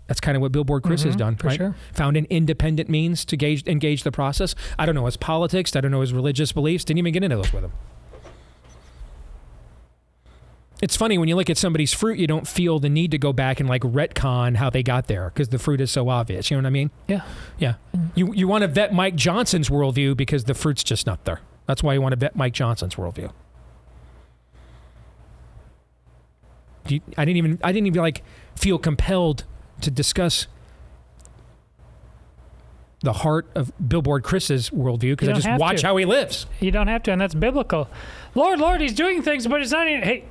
That's kind of what Billboard Chris has done, right? Sure. Found an independent means to engage the process. I don't know his politics. I don't know his religious beliefs. Didn't even get into those with him. It's funny, when you look at somebody's fruit, you don't feel the need to go back and retcon how they got there because the fruit is so obvious. You know what I mean? Yeah. Yeah. You want to vet Mike Johnson's worldview because the fruit's just not there. That's why you want to vet Mike Johnson's worldview. I didn't even feel compelled to discuss the heart of Billboard Chris's worldview because I just watch how he lives. You don't have to, and that's biblical. Lord, he's doing things, but it's not even, hey,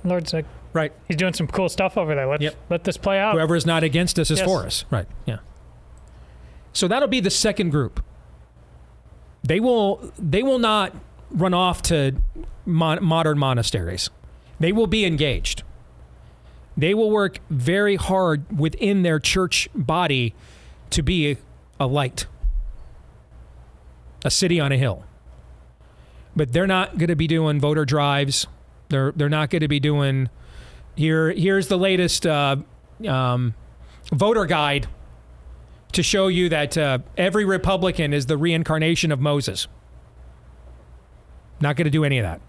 Lord's like, right. He's doing some cool stuff over there. Let this play out. Whoever is not against us is for us. Right. Yeah. So that'll be the second group. They will not run off to modern monasteries. They will be engaged. They will work very hard within their church body to be a light, a city on a hill. But they're not going to be doing voter drives. They're not going to be doing here's the latest voter guide to show you that every Republican is the reincarnation of Moses. Not going to do any of that.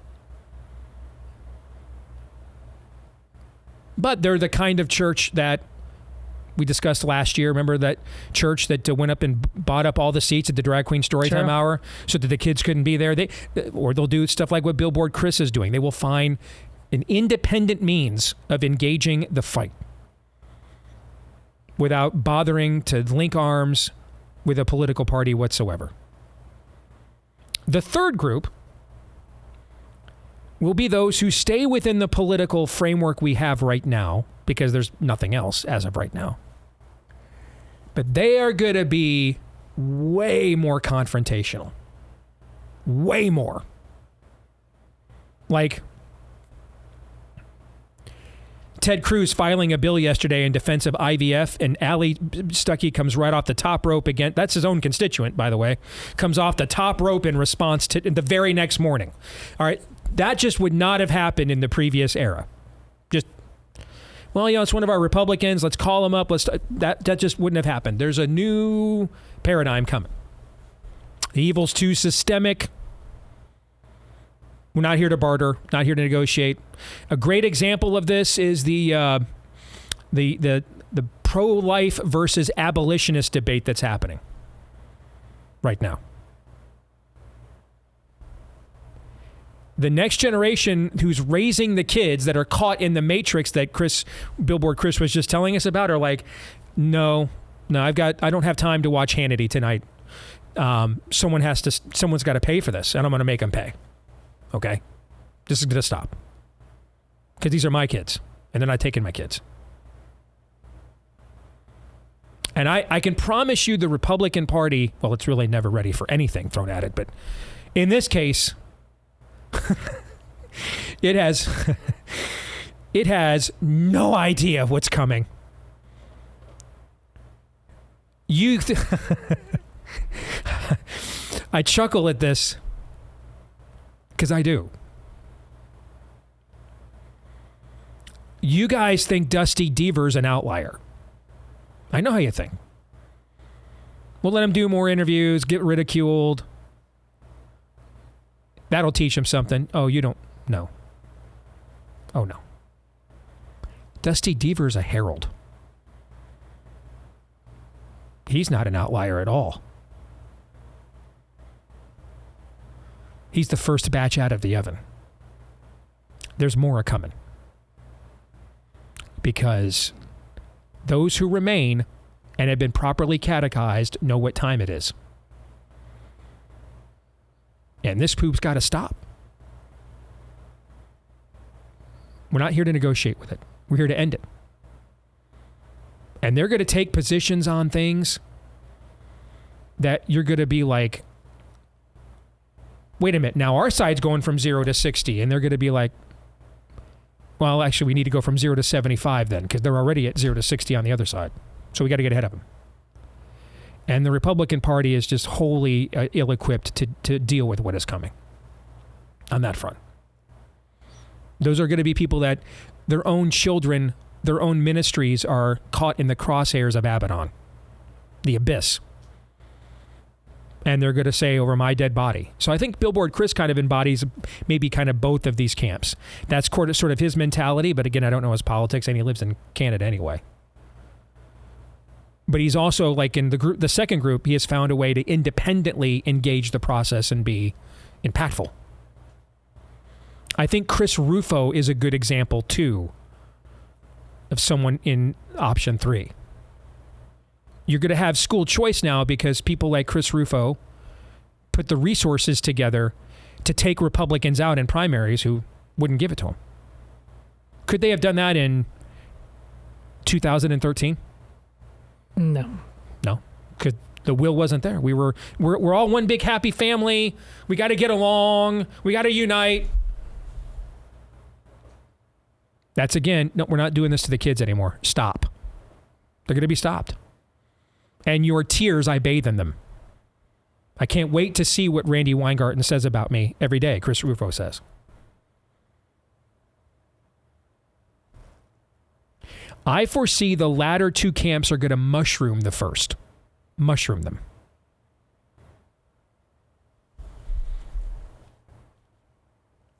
But they're the kind of church that we discussed last year. Remember that church that went up and bought up all the seats at the Drag Queen Storytime Hour so that the kids couldn't be there? Or they'll do stuff like what Billboard Chris is doing. They will find an independent means of engaging the fight without bothering to link arms with a political party whatsoever. The third group will be those who stay within the political framework we have right now, because there's nothing else as of right now. But they are going to be way more confrontational. Way more. Like Ted Cruz filing a bill yesterday in defense of IVF, and Ali Stuckey comes right off the top rope again. That's his own constituent, by the way. Comes off the top rope in response to the very next morning. All right. That just would not have happened in the previous era. Just, well, it's one of our Republicans. Let's call him up. That just wouldn't have happened. There's a new paradigm coming. The evil's too systemic. We're not here to barter, not here to negotiate. A great example of this is the pro-life versus abolitionist debate that's happening right now. The next generation who's raising the kids that are caught in the matrix that Billboard Chris was just telling us about are like, no, I don't have time to watch Hannity tonight. Someone's got to pay for this, and I'm going to make them pay. Okay? This is going to stop. Because these are my kids, and they're not taking my kids. And I can promise you the Republican Party, well, it's really never ready for anything thrown at it, but in this case, it has no idea what's coming. I chuckle at this because I do. You guys think Dusty Deaver's an outlier. I know how you think. We'll let him do more interviews, get ridiculed. That'll teach him something. Oh, you don't know. Oh, no. Dusty Deaver's a herald. He's not an outlier at all. He's the first batch out of the oven. There's more coming. Because those who remain and have been properly catechized know what time it is. And this poop's got to stop. We're not here to negotiate with it. We're here to end it. And they're going to take positions on things that you're going to be like, wait a minute, now our side's going from 0 to 60. And they're going to be like, well, actually, we need to go from 0 to 75 then, because they're already at 0 to 60 on the other side. So we got to get ahead of them. And the Republican Party is just wholly ill-equipped to deal with what is coming on that front. Those are going to be people that their own children, their own ministries are caught in the crosshairs of Abaddon, the abyss. And they're going to say, over my dead body. So I think Billboard Chris kind of embodies maybe kind of both of these camps. That's sort of his mentality, but again, I don't know his politics, and he lives in Canada anyway. But he's also, like in the second group, he has found a way to independently engage the process and be impactful. I think Chris Rufo is a good example, too, of someone in option 3. You're going to have school choice now because people like Chris Rufo put the resources together to take Republicans out in primaries who wouldn't give it to them. Could they have done that in 2013? No. Because the will wasn't there. We're all one big happy family. We got to get along. We got to unite. That's again, no, we're not doing this to the kids anymore. Stop. They're going to be stopped. And your tears, I bathe in them. I can't wait to see what Randy Weingarten says about me every day, Chris Rufo says. I foresee the latter two camps are going to mushroom the first. Mushroom them.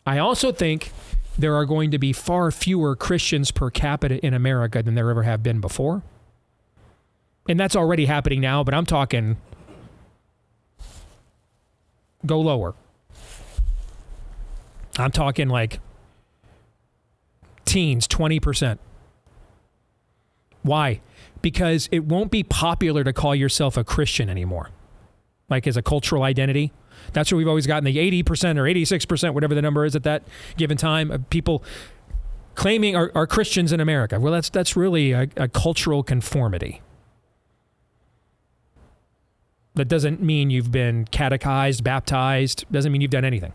I also think there are going to be far fewer Christians per capita in America than there ever have been before. And that's already happening now, but I'm talking go lower. I'm talking like teens, 20%. Why? Because it won't be popular to call yourself a Christian anymore. Like as a cultural identity. That's what we've always gotten, the 80% or 86%, whatever the number is at that given time, of people claiming are Christians in America. Well, that's really a cultural conformity. That doesn't mean you've been catechized, baptized, doesn't mean you've done anything.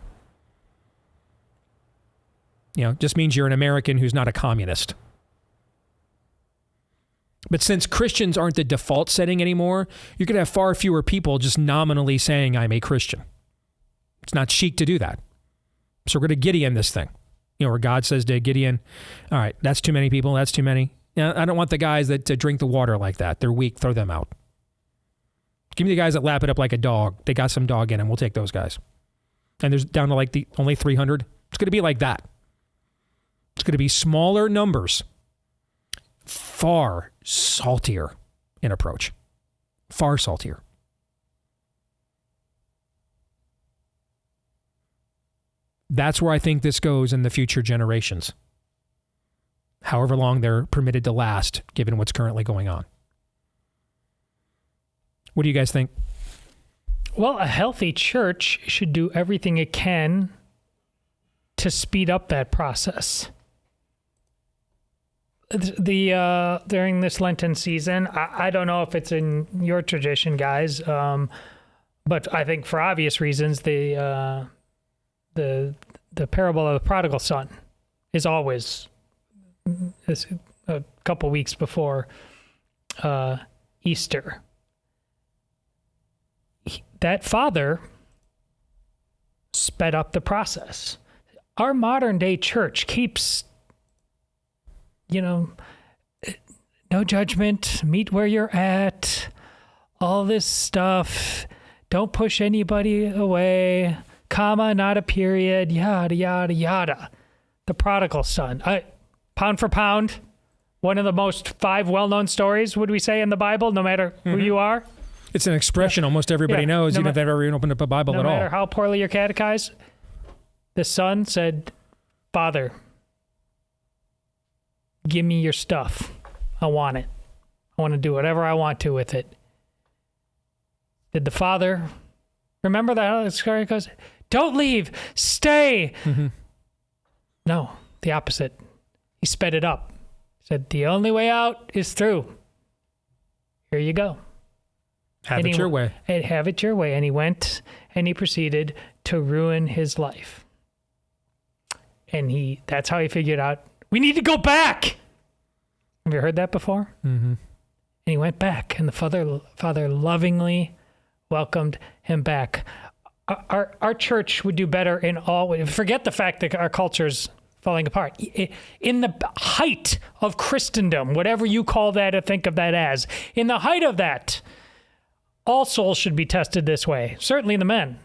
Just means you're an American who's not a communist. But since Christians aren't the default setting anymore, you're going to have far fewer people just nominally saying, I'm a Christian. It's not chic to do that. So we're going to Gideon this thing. Where God says to Gideon, all right, that's too many people, that's too many. I don't want the guys that to drink the water like that. They're weak, throw them out. Give me the guys that lap it up like a dog. They got some dog in them, we'll take those guys. And there's down to like the only 300. It's going to be like that. It's going to be smaller numbers. Far saltier in approach. Far saltier. That's where I think this goes in the future generations. However long they're permitted to last, given what's currently going on. What do you guys think? Well, a healthy church should do everything it can to speed up that process. During this Lenten season, I don't know if it's in your tradition, guys, but I think for obvious reasons, the parable of the prodigal son is always a couple weeks before Easter. That father sped up the process. Our modern day church keeps, no judgment, meet where you're at, all this stuff, don't push anybody away, comma, not a period, yada, yada, yada. The prodigal son. Pound for pound, one of the most 5 well-known stories, would we say, in the Bible, no matter who you are? It's an expression almost everybody knows, even if they've ever even opened up a Bible at all. No matter how poorly you're catechized, the son said, Father, give me your stuff. I want it. I want to do whatever I want to with it. Did the father remember that? How the story goes? Don't leave. Stay. Mm-hmm. No, the opposite. He sped it up. Said, the only way out is through. Here you go. Have it your way. Have it your way. And he went and he proceeded to ruin his life. And that's how he figured out, we need to go back. Have you heard that before? Mm-hmm. And he went back, and the father lovingly welcomed him back. Our church would do better in all ways. Forget the fact that our culture's falling apart. In the height of Christendom, whatever you call that or think of that as, in the height of that, all souls should be tested this way. Certainly the men.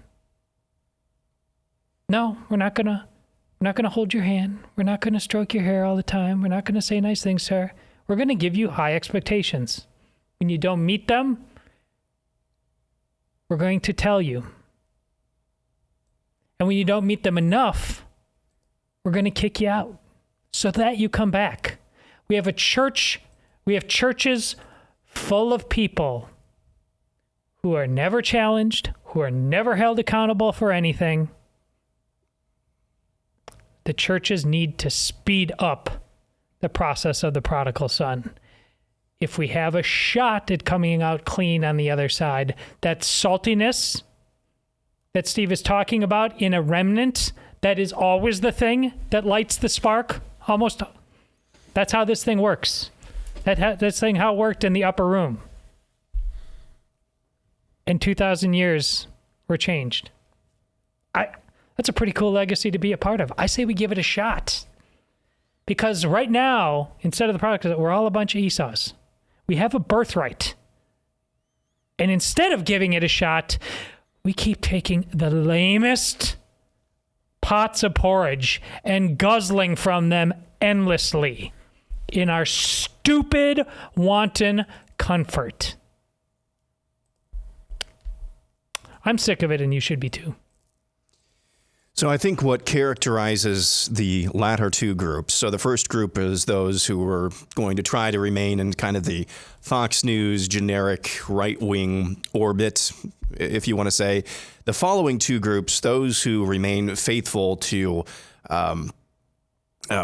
No, we're not gonna hold your hand. We're not gonna stroke your hair all the time. We're not gonna say nice things, sir. We're gonna give you high expectations. When you don't meet them, we're going to tell you. And when you don't meet them enough, we're going to kick you out so that you come back. We have churches full of people who are never challenged, who are never held accountable for anything. The churches need to speed up the process of the prodigal son. If we have a shot at coming out clean on the other side, that saltiness that Steve is talking about in a remnant, that is always the thing that lights the spark. Almost, that's how this thing works. This thing how it worked in the upper room. In 2,000 years, we're changed. That's a pretty cool legacy to be a part of. I say we give it a shot. Because right now, instead of the product, we're all a bunch of Esau's. We have a birthright. And instead of giving it a shot, we keep taking the lamest pots of porridge and guzzling from them endlessly in our stupid, wanton comfort. I'm sick of it, and you should be too. So I think what characterizes the latter two groups, so the first group is those who were going to try to remain in kind of the Fox News generic right-wing orbit, if you want to say. The following two groups, those who remain faithful to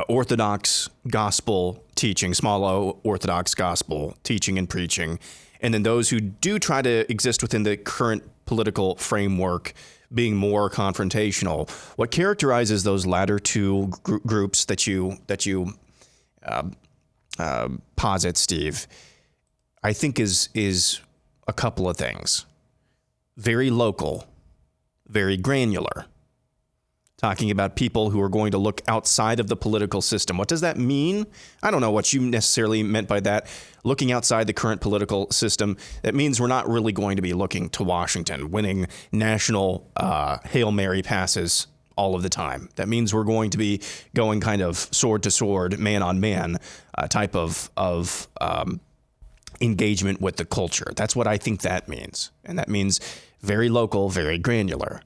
Orthodox gospel teaching, small o Orthodox gospel teaching and preaching, and then those who do try to exist within the current political framework, being more confrontational. What characterizes those latter two groups that you posit, Steve, I think is a couple of things. Very local, very granular. Talking about people who are going to look outside of the political system. What does that mean? I don't know what you necessarily meant by that. Looking outside the current political system, that means we're not really going to be looking to Washington, winning national Hail Mary passes all of the time. That means we're going to be going kind of sword to sword, man on man type of engagement with the culture. That's what I think that means. And that means very local, very granular.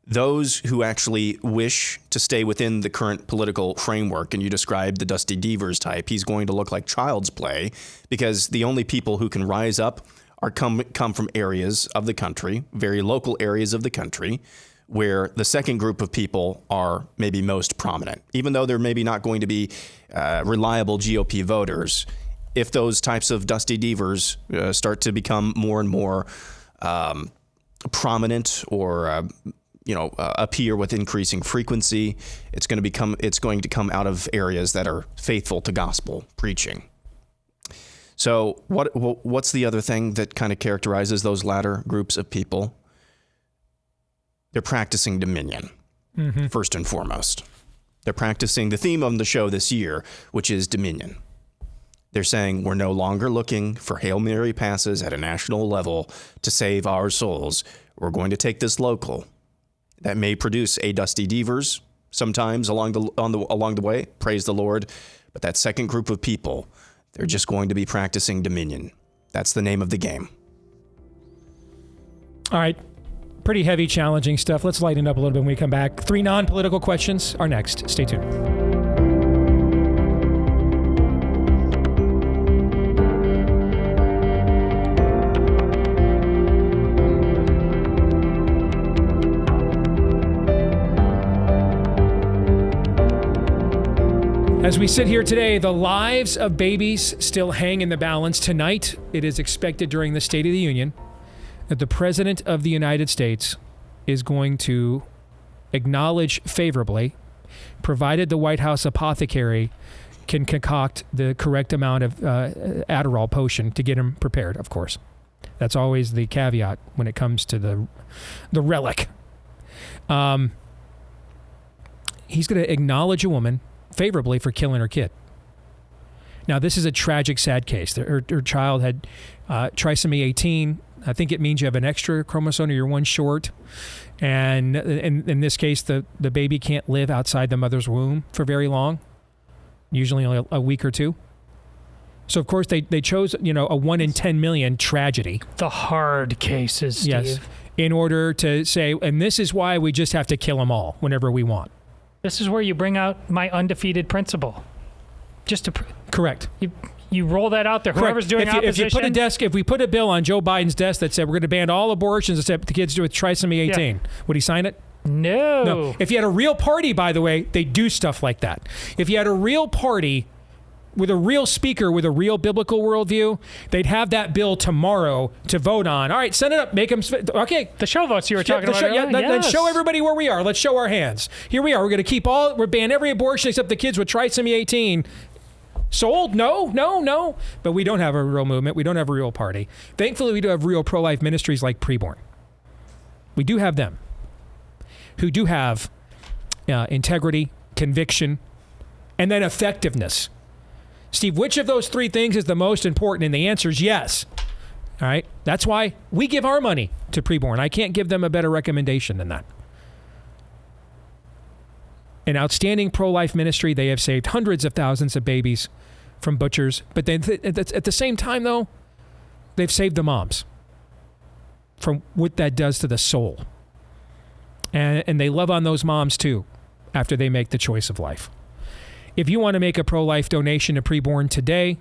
Those who actually wish to stay within the current political framework, and you described the Dusty Devers type, he's going to look like child's play, because the only people who can rise up are come from areas of the country, very local areas of the country, where the second group of people are maybe most prominent. Even though they're maybe not going to be reliable GOP voters, if those types of Dusty Devers start to become more and more prominent or appear with increasing frequency, it's going to come out of areas that are faithful to gospel preaching. So what's the other thing that kind of characterizes those latter groups of people? They're practicing dominion, first and foremost. They're practicing the theme of the show this year, which is dominion. They're saying we're no longer looking for Hail Mary passes at a national level to save our souls. We're going to take this local. That may produce a Dusty Devers sometimes along the way. Praise the Lord. But that second group of people, they're just going to be practicing dominion. That's the name of the game. All right. Pretty heavy, challenging stuff. Let's lighten up a little bit when we come back. 3 non-political questions are next. Stay tuned. As we sit here today, the lives of babies still hang in the balance. Tonight, it is expected during the State of the Union that the President of the United States is going to acknowledge favorably, provided the White House apothecary can concoct the correct amount of Adderall potion to get him prepared, of course. That's always the caveat when it comes to the relic. He's going to acknowledge a woman favorably for killing her kid. Now, this is a tragic, sad case. Her child had trisomy 18. I think it means you have an extra chromosome or you're one short. And in this case, the baby can't live outside the mother's womb for very long, usually only a week or two. So, of course, they chose, a 1 in 10 million tragedy. The hard cases, Steve. Yes, in order to say, and this is why we just have to kill them all whenever we want. This is where you bring out my undefeated principle. Just to correct. You roll that out there. Correct. Whoever's doing opposition. If we put a bill on Joe Biden's desk that said we're going to ban all abortions except the kids with trisomy 18, would he sign it? No. If you had a real party, by the way, they do stuff like that. If you had a real party with a real speaker with a real biblical worldview, they'd have that bill tomorrow to vote on. All right, send it up. Make them. Okay. The show votes you were talking about. Let's show everybody where we are. Let's show our hands. Here we are. We're going to we're ban every abortion except the kids with trisomy 18. Sold? No. But we don't have a real movement. We don't have a real party. Thankfully, we do have real pro-life ministries like Preborn. We do have them who do have integrity, conviction, and then effectiveness. Steve, which of those 3 things is the most important? And the answer is yes. All right. That's why we give our money to Preborn. I can't give them a better recommendation than that. An outstanding pro-life ministry. They have saved hundreds of thousands of babies from butchers. But then at the same time, though, they've saved the moms. from what that does to the soul. And they love on those moms too after they make the choice of life. If you want to make a pro-life donation to Preborn today,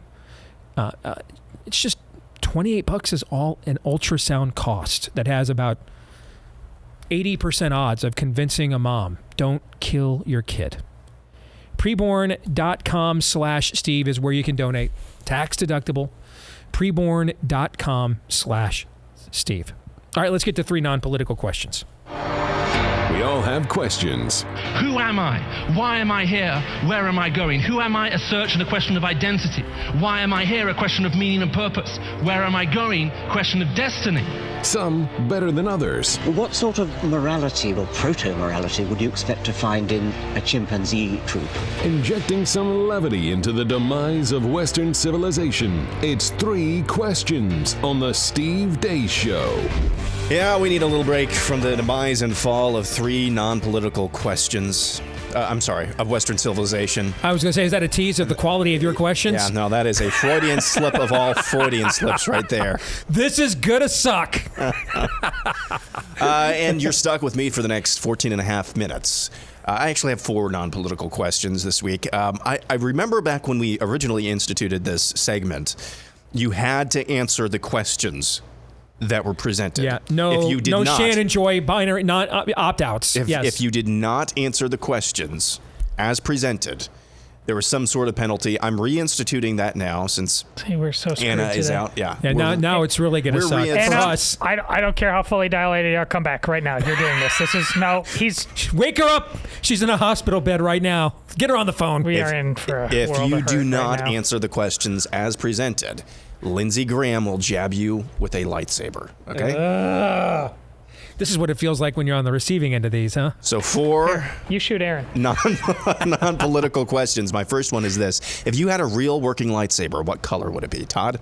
it's just $28 is all an ultrasound cost that has about 80% odds of convincing a mom, don't kill your kid. Preborn.com/Steve is where you can donate. Tax deductible. Preborn.com/Steve. All right, let's get to 3 non-political questions. We all have questions. Who am I? Why am I here? Where am I going? Who am I? A search and a question of identity. Why am I here? A question of meaning and purpose. Where am I going? Question of destiny. Some better than others. What sort of morality or proto-morality would you expect to find in a chimpanzee troop? Injecting some levity into the demise of Western civilization. It's 3 questions on the Steve Deace Show. Yeah, we need a little break from the demise and fall of 3 non-political questions. Of Western civilization. I was going to say, is that a tease of the quality of your questions? Yeah, no, that is a Freudian slip of all Freudian slips right there. This is gonna suck. And you're stuck with me for the next 14 and a half minutes. I actually have 4 non-political questions this week. I remember back when we originally instituted this segment, you had to answer the questions that were presented. Yeah, no Shannon Joy binary opt-outs. If you did not answer the questions as presented, there was some sort of penalty. I'm reinstituting that now since we're so Anna is out. Yeah, now it's really going to suck for us. I don't care how fully dilated you are. Come back right now. You're doing this. This is he's wake her up. She's in a hospital bed right now. Get her on the phone. We are in for a If world you of do hurt not right now. answer the questions as presented, Lindsey Graham will jab you with a lightsaber. Okay. This is what it feels like when you're on the receiving end of these, huh? So 4 You shoot Aaron. non-political questions. My first one is this: if you had a real working lightsaber, what color would it be, Todd?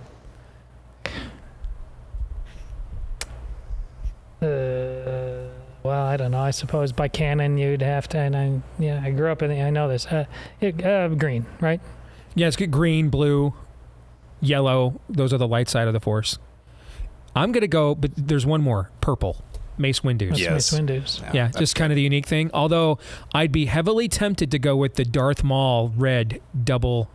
Well, I don't know. I suppose by canon you'd have to. And I grew up in. I know this. Green, right? Yeah, it's good. Green, blue, yellow. Those are the light side of the Force. I'm gonna go, but there's one more. Purple. Mace Windu's. Yes. Mace Windu's. Yeah, just kind of the unique thing. Although I'd be heavily tempted to go with the Darth Maul red double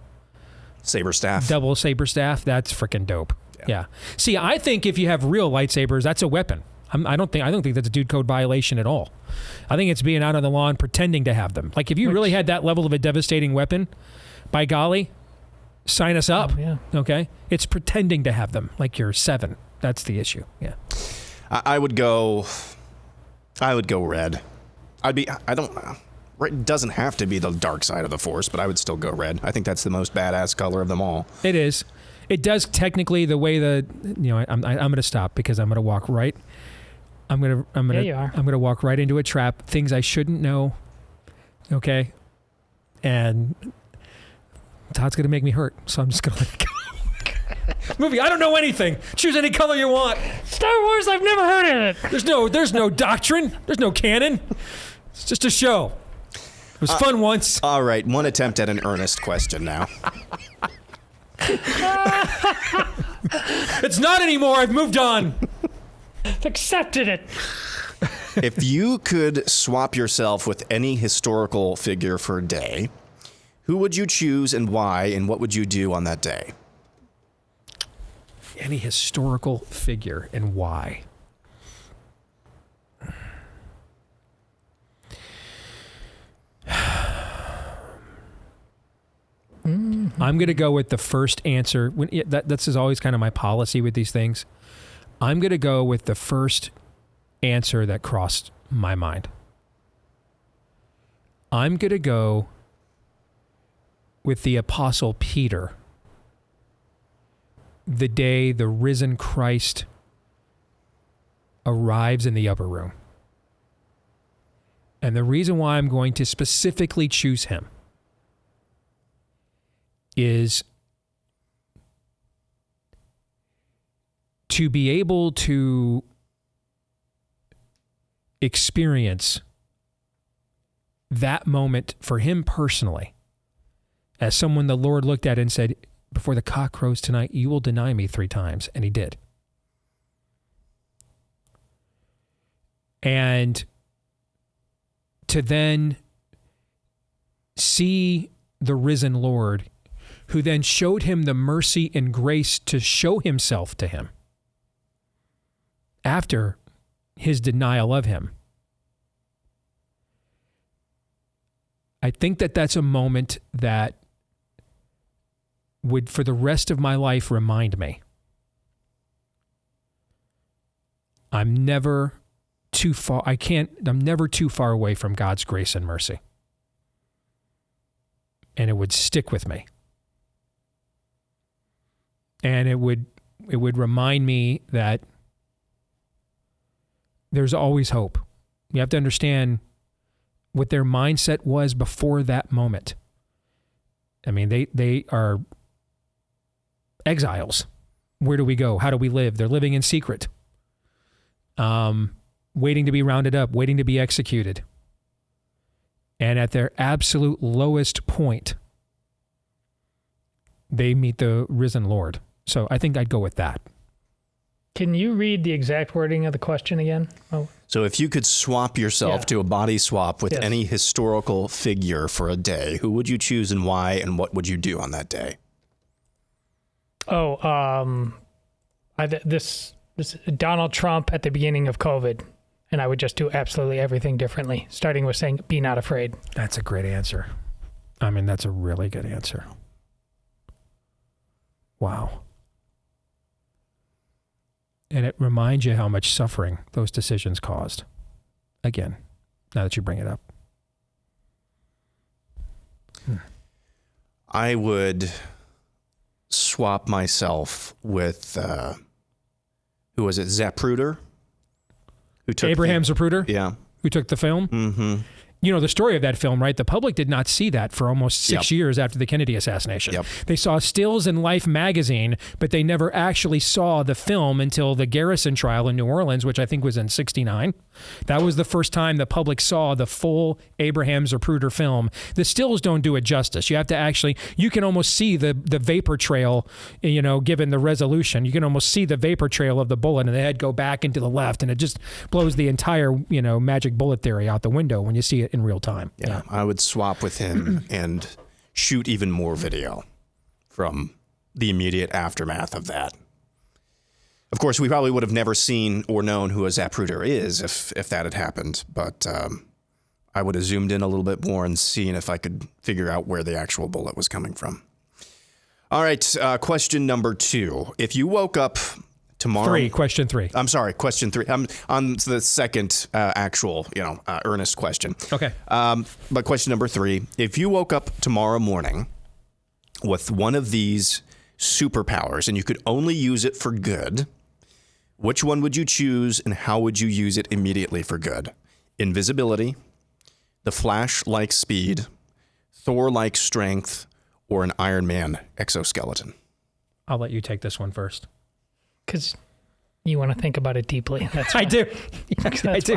saber staff. That's freaking dope. Yeah. See, I think if you have real lightsabers, that's a weapon. I don't think that's a dude code violation at all. I think it's being out on the lawn pretending to have them. Like if you really had that level of a devastating weapon, by golly, sign us up. Yeah. Okay. It's pretending to have them like you're 7. That's the issue. Yeah. I would go red. It doesn't have to be the dark side of the Force, but I would still go red. I think that's the most badass color of them all. It is. It does technically the way I'm going to stop because I'm going to walk right. I'm going to walk right into a trap. Things I shouldn't know. Okay. And Todd's going to make me hurt. So I'm just going to let it go. Movie, I don't know anything. Choose any color you want. Star Wars, I've never heard of it. There's no doctrine. There's no canon. It's just a show. It was fun once. All right, one attempt at an earnest question now. It's not anymore. I've moved on. Accepted it. If you could swap yourself with any historical figure for a day, who would you choose and why, and what would you do on that day? Any historical figure and why? I'm going to go with the first answer. That's always kind of my policy with these things. I'm going to go with the first answer that crossed my mind. I'm going to go with the Apostle Peter. The day the risen Christ arrives in the upper room. And the reason why I'm going to specifically choose him is to be able to experience that moment for him personally as someone the Lord looked at and said, before the cock crows tonight, you will deny me 3 times. And he did. And to then see the risen Lord, who then showed him the mercy and grace to show himself to him after his denial of him. I think that that's a moment that would, for the rest of my life, remind me I'm never too far away from God's grace and mercy. And it would stick with me. And it would remind me that there's always hope. You have to understand what their mindset was before that moment. I mean, they are exiles. Where do we go? How do we live? They're living in secret. Waiting to be rounded up, waiting to be executed. And at their absolute lowest point, they meet the risen Lord. So I think I'd go with that. Can you read the exact wording of the question again? Oh. So if you could swap yourself to a body swap with any historical figure for a day, who would you choose and why, and what would you do on that day? This Donald Trump at the beginning of COVID, and I would just do absolutely everything differently, starting with saying, be not afraid. That's a great answer. I mean, that's a really good answer. Wow. And it reminds you how much suffering those decisions caused. Again, now that you bring it up. I would swap myself with, who was it, Zapruder? Who took Abraham Zapruder? Yeah. Who took the film? Mm-hmm. You know the story of that film, right? The public did not see that for almost 6 years after the Kennedy assassination. They saw stills in Life magazine, but they never actually saw the film until the Garrison trial in New Orleans, which I think was in '69. That was the first time the public saw the full Abraham Zapruder film. The stills don't do it justice. You have to actually, you can almost see the vapor trail, you know, given the resolution. You can almost see the vapor trail of the bullet and the head go back into the left, and it just blows the entire, you know, magic bullet theory out the window when you see it in real time. Yeah, I would swap with him and shoot even more video from the immediate aftermath of that. Of course, we probably would have never seen or known who a Zapruder is if that had happened, but I would have zoomed in a little bit more and seen if I could figure out where the actual bullet was coming from. All right, question number 2. If you woke up tomorrow... Question 3. I'm sorry, question 3. I'm on the second actual, earnest question. Okay. But question number 3, if you woke up tomorrow morning with one of these superpowers and you could only use it for good, which one would you choose and how would you use it immediately for good? Invisibility, the Flash-like speed, Thor-like strength, or an Iron Man exoskeleton? I'll let you take this one first. Because you want to think about it deeply. That's I do. I do.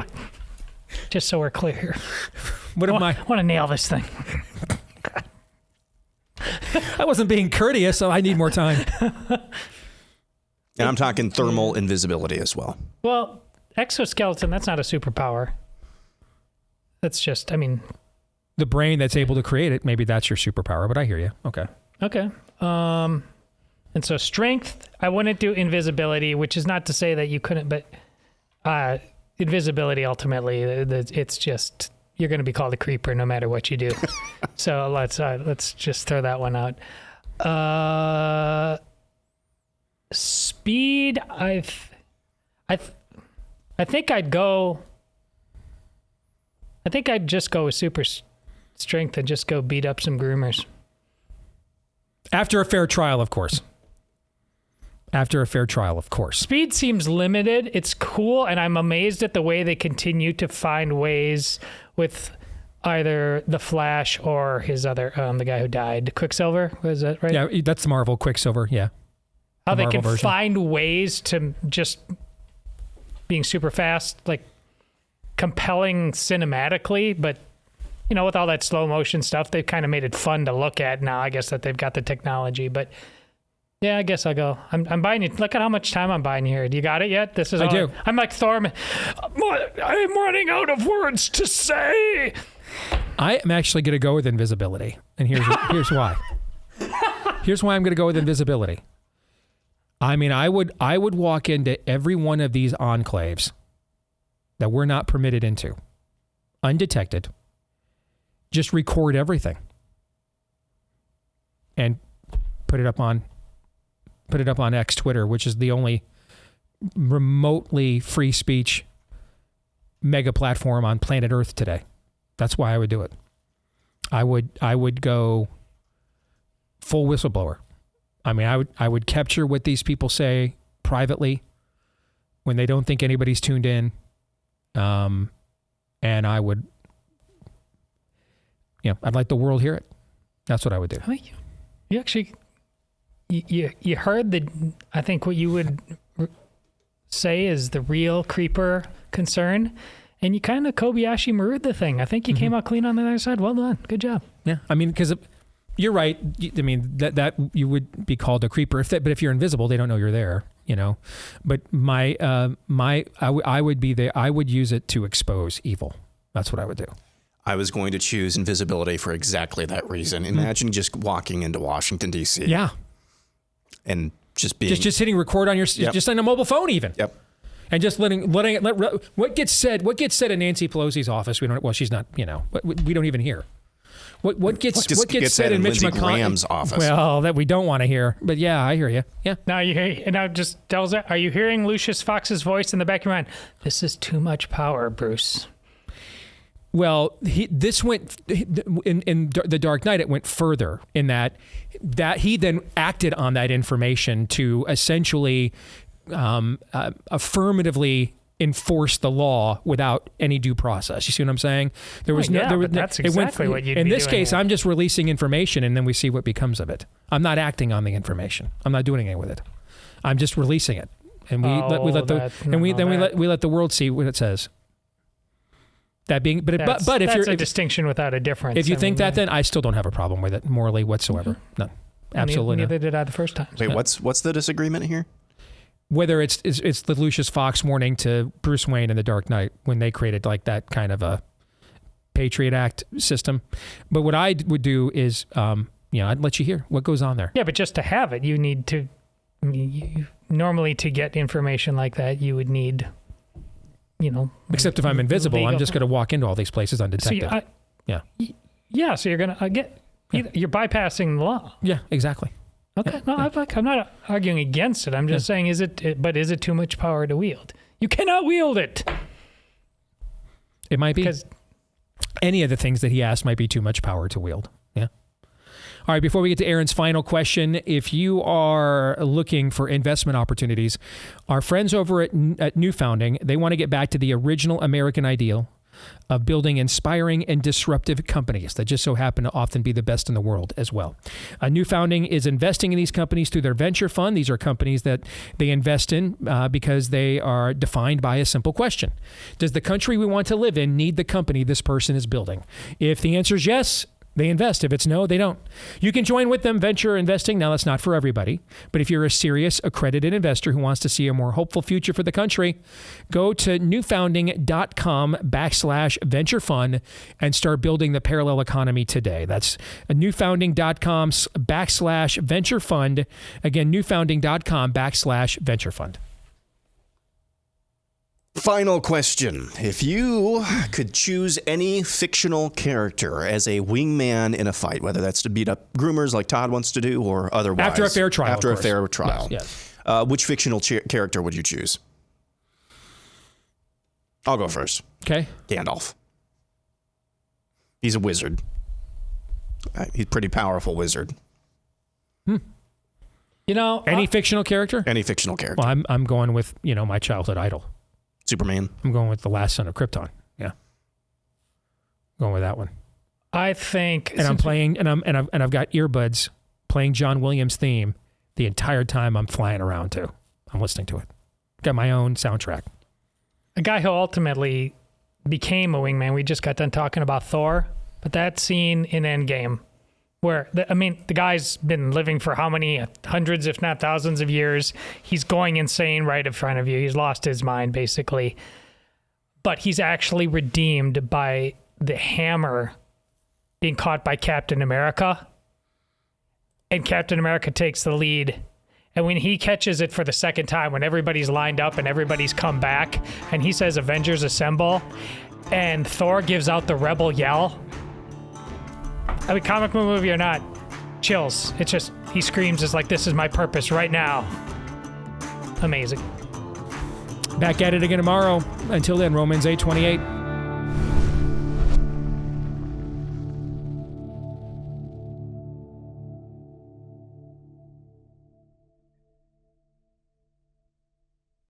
Just so we're clear here. What am I want to nail this thing. I wasn't being courteous, so I need more time. And I'm talking thermal invisibility as well. Well, exoskeleton, that's not a superpower. That's just, the brain that's able to create it, maybe that's your superpower, but I hear you. Okay. Okay. And so strength, I wouldn't do invisibility, which is not to say that you couldn't, but invisibility ultimately, it's just, you're going to be called a creeper no matter what you do. So let's just throw that one out. Speed, I think I'd just go with super strength and just go beat up some groomers. After a fair trial, of course. Speed seems limited. It's cool, and I'm amazed at the way they continue to find ways with either the Flash or his other, the guy who died, Quicksilver. Was that right? Yeah, that's the Marvel Quicksilver. Yeah. How they can find ways to just being super fast, like compelling cinematically, but with all that slow motion stuff, they've kind of made it fun to look at now. I guess that they've got the technology, but Yeah, I guess I'll go. I'm buying it. Look at how much time I'm buying here. Do you got it yet? This is. I do. I'm like Thorman. I'm running out of words to say. I am actually going to go with invisibility, and here's why. Here's why I'm going to go with invisibility. I mean, I would walk into every one of these enclaves that we're not permitted into, undetected. Just record everything and put it up on X, Twitter, which is the only remotely free speech mega platform on planet Earth today. That's why I would do it. I would go full whistleblower. I mean, I would capture what these people say privately when they don't think anybody's tuned in. And I would, I'd like the world hear it. That's what I would do. I think you actually, you heard I think what you would say is the real creeper concern. And you kind of Kobayashi Maru'd the thing. I think you came out clean on the other side. Well done. Good job. Yeah. I mean, because you're right. I mean, that you would be called a creeper. But if you're invisible, they don't know you're there, But I would use it to expose evil. That's what I would do. I was going to choose invisibility for exactly that reason. Imagine just walking into Washington, D.C. Yeah. And just being... Just hitting record on your... Just on a mobile phone even. Yep. And just letting what gets said in Nancy Pelosi's office, we don't... Well, she's not, but we don't even hear. What gets said in Mitch McConnell's office? Well, that we don't want to hear. But yeah, I hear you. Yeah. Now just tells it. Are you hearing Lucius Fox's voice in the back of your mind? This is too much power, Bruce. Well, this went in The Dark Knight. It went further in that he then acted on that information to essentially affirmatively enforce the law without any due process. You see what I'm saying? That's exactly what you'd be doing. In this case, I'm just releasing information, and then we see what becomes of it. I'm not acting on the information. I'm not doing anything with it. I'm just releasing it, and we let the world see what it says. That being, but if that's a distinction without a difference. If you think that, then I still don't have a problem with it morally whatsoever. None. Absolutely none. Neither did I the first time. Wait, what's the disagreement here? Whether it's the Lucius Fox warning to Bruce Wayne in The Dark Knight when they created like that kind of a Patriot Act system. But what I would do is, I'd let you hear what goes on there. Yeah, but just to have it, you need to. Normally, to get information like that, you would need. Except if I'm invisible, I'm just going to walk into all these places undetected. So you're going to get. You're bypassing the law. Yeah, exactly. Okay. No, I'm not arguing against it. I'm just saying, is it too much power to wield? You cannot wield it. It might be. Because any of the things that he asked might be too much power to wield. Yeah. All right. Before we get to Aaron's final question, if you are looking for investment opportunities, our friends over at New Founding, they want to get back to the original American ideal of building inspiring and disruptive companies that just so happen to often be the best in the world as well. New Founding is investing in these companies through their venture fund. These are companies that they invest in because they are defined by a simple question. Does the country we want to live in need the company this person is building? If the answer is yes, they invest. If it's no, they don't. You can join with them venture investing. Now, that's not for everybody, but if you're a serious accredited investor who wants to see a more hopeful future for the country, go to newfounding.com/venture fund and start building the parallel economy today. That's newfounding.com/venture fund. Again, newfounding.com/venture fund. Final question. If you could choose any fictional character as a wingman in a fight, whether that's to beat up groomers like Todd wants to do or otherwise. After a fair trial. After a fair trial. Yes. Which fictional character would you choose? I'll go first. Okay. Gandalf. He's a wizard. He's a pretty powerful wizard. Any fictional character? Any fictional character. Well, I'm going with, my childhood idol. Superman. I'm going with the last son of Krypton. Yeah. Going with that one. I think and I'm playing and I've got earbuds playing John Williams' theme the entire time I'm flying around too. I'm listening to it. Got my own soundtrack. A guy who ultimately became a wingman. We just got done talking about Thor, but that scene in Endgame where, the guy's been living for how many hundreds, if not thousands of years. He's going insane right in front of you. He's lost his mind, basically. But he's actually redeemed by the hammer being caught by Captain America. And Captain America takes the lead. And when he catches it for the second time, when everybody's lined up and everybody's come back, and he says, "Avengers assemble," and Thor gives out the rebel yell. Comic book movie or not, chills. It's just, he screams, it's like, this is my purpose right now. Amazing. Back at it again tomorrow. Until then, Romans 8:28.